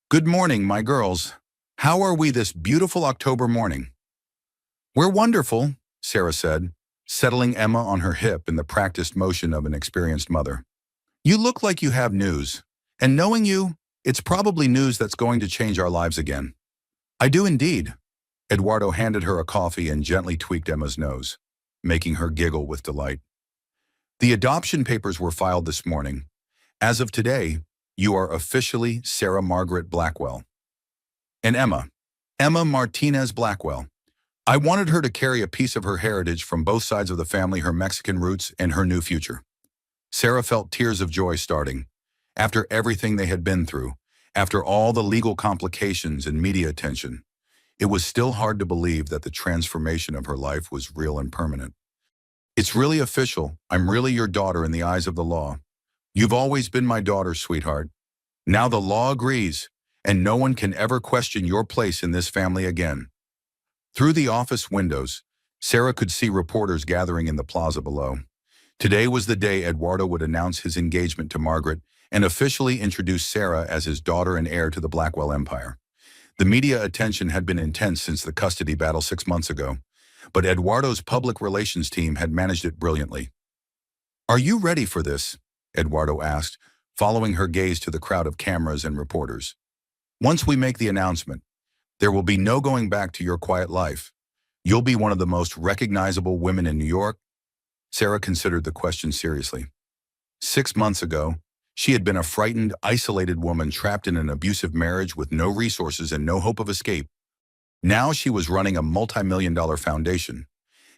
S1: "Good morning, my girls. How are we this beautiful October morning?" "We're wonderful," Sarah said, settling Emma on her hip in the practiced motion of an experienced mother. "You look like you have news, and knowing you, it's probably news that's going to change our lives again." "I do indeed." Eduardo handed her a coffee and gently tweaked Emma's nose, making her giggle with delight. "The adoption papers were filed this morning. As of today, you are officially Sarah Margaret Blackwell. And Emma Martinez Blackwell. I wanted her to carry a piece of her heritage from both sides of the family, her Mexican roots and her new future." Sarah felt tears of joy starting. After everything they had been through, after all the legal complications and media attention, it was still hard to believe that the transformation of her life was real and permanent. "It's really official. I'm really your daughter in the eyes of the law. You've always been my daughter, sweetheart. Now the law agrees, and no one can ever question your place in this family again." Through the office windows, Sarah could see reporters gathering in the plaza below. Today was the day Eduardo would announce his engagement to Margaret and officially introduce Sarah as his daughter and heir to the Blackwell empire. The media attention had been intense since the custody battle 6 months ago, but Eduardo's public relations team had managed it brilliantly. "Are you ready for this?" Eduardo asked, following her gaze to the crowd of cameras and reporters. "Once we make the announcement, there will be no going back to your quiet life. You'll be one of the most recognizable women in New York." Sarah considered the question seriously. 6 months ago, she had been a frightened, isolated woman trapped in an abusive marriage with no resources and no hope of escape. Now she was running a multi-million-dollar foundation,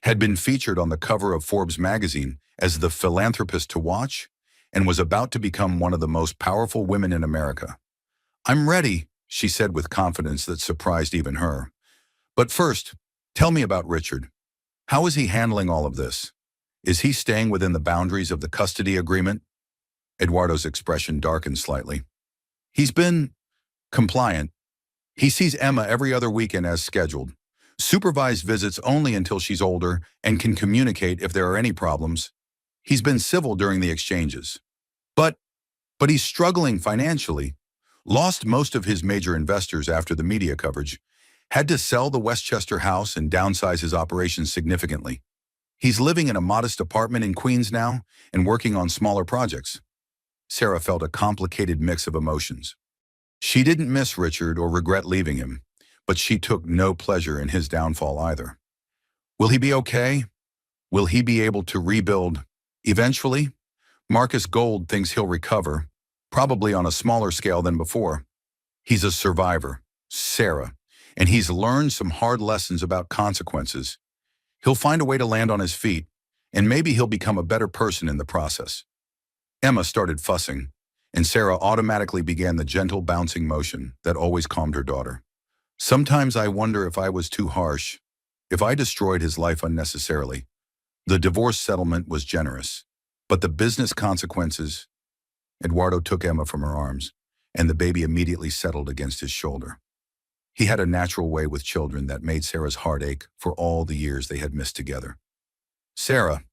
S1: had been featured on the cover of Forbes magazine as the philanthropist to watch, and was about to become one of the most powerful women in America. "I'm ready," she said with confidence that surprised even her. "But first, tell me about Richard. How is he handling all of this? Is he staying within the boundaries of the custody agreement?" Eduardo's expression darkened slightly. "He's been compliant. He sees Emma every other weekend as scheduled. Supervised visits only until she's older and can communicate if there are any problems. He's been civil during the exchanges. But he's struggling financially. Lost most of his major investors after the media coverage. Had to sell the Westchester house and downsize his operations significantly. He's living in a modest apartment in Queens now and working on smaller projects." Sarah felt a complicated mix of emotions. She didn't miss Richard or regret leaving him, but she took no pleasure in his downfall either. Will he be okay? Will he be able to rebuild eventually? Marcus Gold thinks he'll recover, probably on a smaller scale than before. He's a survivor, Sarah, and he's learned some hard lessons about consequences. He'll find a way to land on his feet, and maybe he'll become a better person in the process. Emma started fussing, and Sarah automatically began the gentle bouncing motion that always calmed her daughter. "Sometimes I wonder if I was too harsh, if I destroyed his life unnecessarily. The divorce settlement was generous, but the business consequences..." Eduardo took Emma from her arms, and the baby immediately settled against his shoulder. He had a natural way with children that made Sarah's heart ache for all the years they had missed together. "Sarah,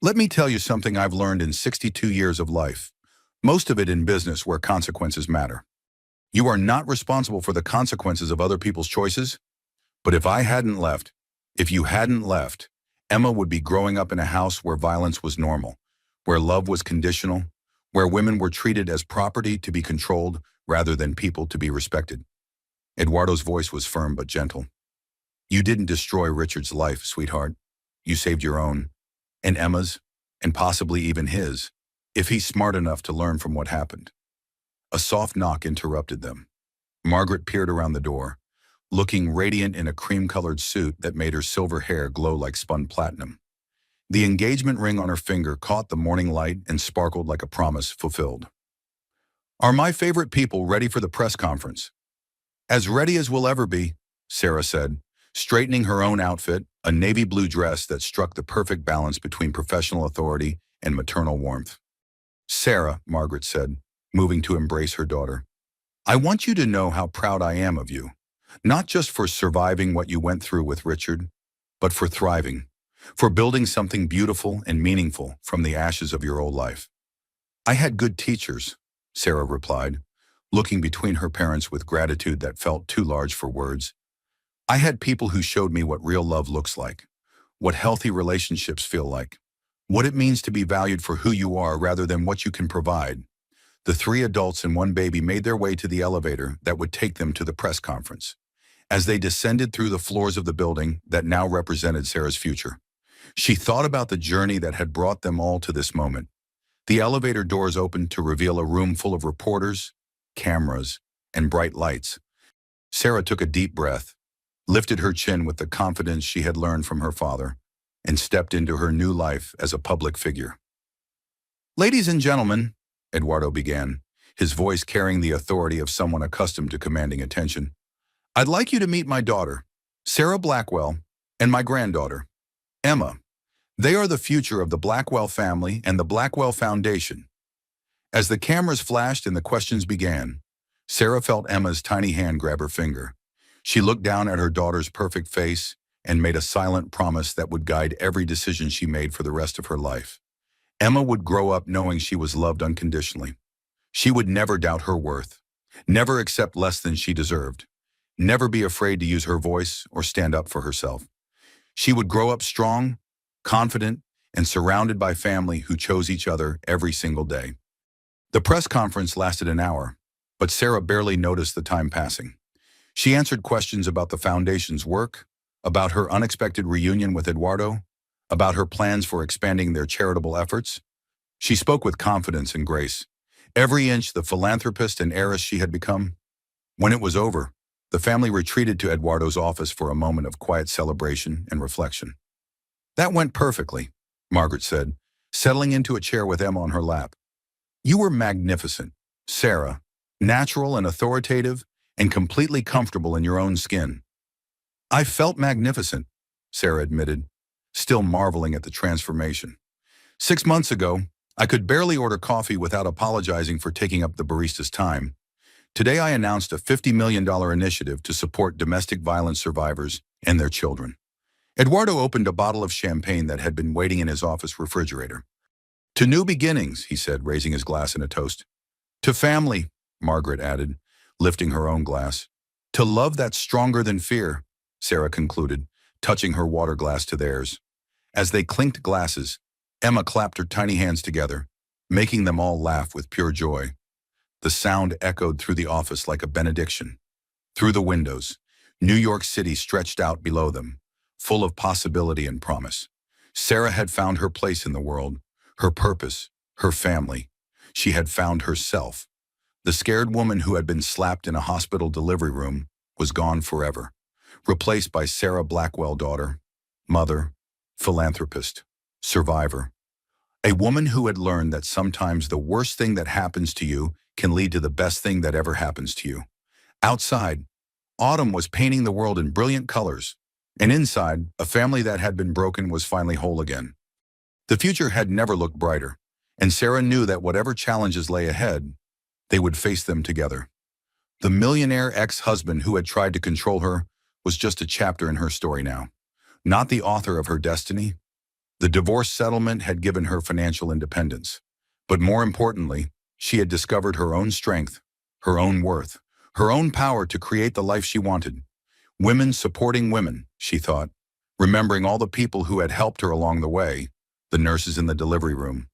S1: let me tell you something I've learned in 62 years of life, most of it in business where consequences matter. You are not responsible for the consequences of other people's choices, but if you hadn't left, Emma would be growing up in a house where violence was normal, where love was conditional, where women were treated as property to be controlled rather than people to be respected." Eduardo's voice was firm but gentle. "You didn't destroy Richard's life, sweetheart. You saved your own, and Emma's, and possibly even his, if he's smart enough to learn from what happened." A soft knock interrupted them. Margaret peered around the door, looking radiant in a cream-colored suit that made her silver hair glow like spun platinum. The engagement ring on her finger caught the morning light and sparkled like a promise fulfilled. "Are my favorite people ready for the press conference?" "As ready as we'll ever be," Sarah said, straightening her own outfit, a navy blue dress that struck the perfect balance between professional authority and maternal warmth. "Sarah," Margaret said, moving to embrace her daughter, "I want you to know how proud I am of you. Not just for surviving what you went through with Richard, but for thriving, for building something beautiful and meaningful from the ashes of your old life. I had good teachers, Sarah replied, looking between her parents with gratitude that felt too large for words. I had people who showed me what real love looks like, what healthy relationships feel like, what it means to be valued for who you are rather than what you can provide. The three adults and one baby made their way to the elevator that would take them to the press conference. As they descended through the floors of the building that now represented Sarah's future, she thought about the journey that had brought them all to this moment. The elevator doors opened to reveal a room full of reporters, cameras, and bright lights. Sarah took a deep breath, lifted her chin with the confidence she had learned from her father, and stepped into her new life as a public figure. "Ladies and gentlemen," Eduardo began, his voice carrying the authority of someone accustomed to commanding attention, "I'd like you to meet my daughter, Sarah Blackwell, and my granddaughter, Emma. They are the future of the Blackwell family and the Blackwell Foundation." As the cameras flashed and the questions began, Sarah felt Emma's tiny hand grab her finger. She looked down at her daughter's perfect face and made a silent promise that would guide every decision she made for the rest of her life. Emma would grow up knowing she was loved unconditionally. She would never doubt her worth, never accept less than she deserved, never be afraid to use her voice or stand up for herself. She would grow up strong, confident, and surrounded by family who chose each other every single day. The press conference lasted an hour, but Sarah barely noticed the time passing. She answered questions about the foundation's work, about her unexpected reunion with Eduardo, about her plans for expanding their charitable efforts. She spoke with confidence and grace, every inch the philanthropist and heiress she had become. When it was over, the family retreated to Eduardo's office for a moment of quiet celebration and reflection. "That went perfectly," Margaret said, settling into a chair with Emma on her lap. "You were magnificent, Sarah, natural and authoritative, and completely comfortable in your own skin." "I felt magnificent," Sarah admitted, still marveling at the transformation. "6 months ago, I could barely order coffee without apologizing for taking up the barista's time. Today I announced a $50 million initiative to support domestic violence survivors and their children." Eduardo opened a bottle of champagne that had been waiting in his office refrigerator. "To new beginnings," he said, raising his glass in a toast. "To family," Margaret added, lifting her own glass. "To love that's stronger than fear," Sarah concluded, touching her water glass to theirs. As they clinked glasses, Emma clapped her tiny hands together, making them all laugh with pure joy. The sound echoed through the office like a benediction. Through the windows, New York City stretched out below them, full of possibility and promise. Sarah had found her place in the world, her purpose, her family. She had found herself. The scared woman who had been slapped in a hospital delivery room was gone forever, replaced by Sarah Blackwell, daughter, mother, philanthropist, survivor. A woman who had learned that sometimes the worst thing that happens to you can lead to the best thing that ever happens to you. Outside, autumn was painting the world in brilliant colors, and inside, a family that had been broken was finally whole again. The future had never looked brighter, and Sarah knew that whatever challenges lay ahead, they would face them together. The millionaire ex-husband who had tried to control her was just a chapter in her story now, not the author of her destiny. The divorce settlement had given her financial independence, but more importantly, she had discovered her own strength, her own worth, her own power to create the life she wanted. Women supporting women, she thought, remembering all the people who had helped her along the way, the nurses in the delivery room,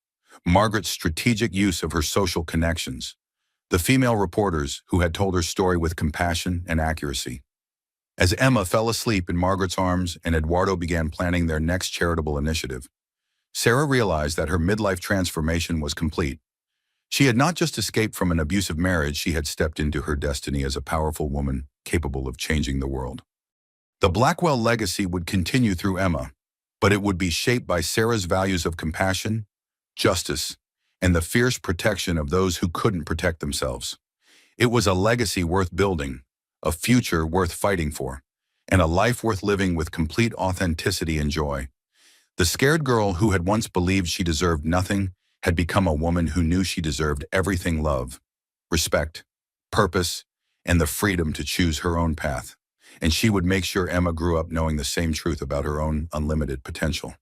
S1: Margaret's strategic use of her social connections, the female reporters who had told her story with compassion and accuracy. As Emma fell asleep in Margaret's arms and Eduardo began planning their next charitable initiative, Sarah realized that her midlife transformation was complete. She had not just escaped from an abusive marriage, she had stepped into her destiny as a powerful woman capable of changing the world. The Blackwell legacy would continue through Emma, but it would be shaped by Sarah's values of compassion, justice, and the fierce protection of those who couldn't protect themselves. It was a legacy worth building, a future worth fighting for, and a life worth living with complete authenticity and joy. The scared girl who had once believed she deserved nothing had become a woman who knew she deserved everything: love, respect, purpose, and the freedom to choose her own path. and she would make sure Emma grew up knowing the same truth about her own unlimited potential.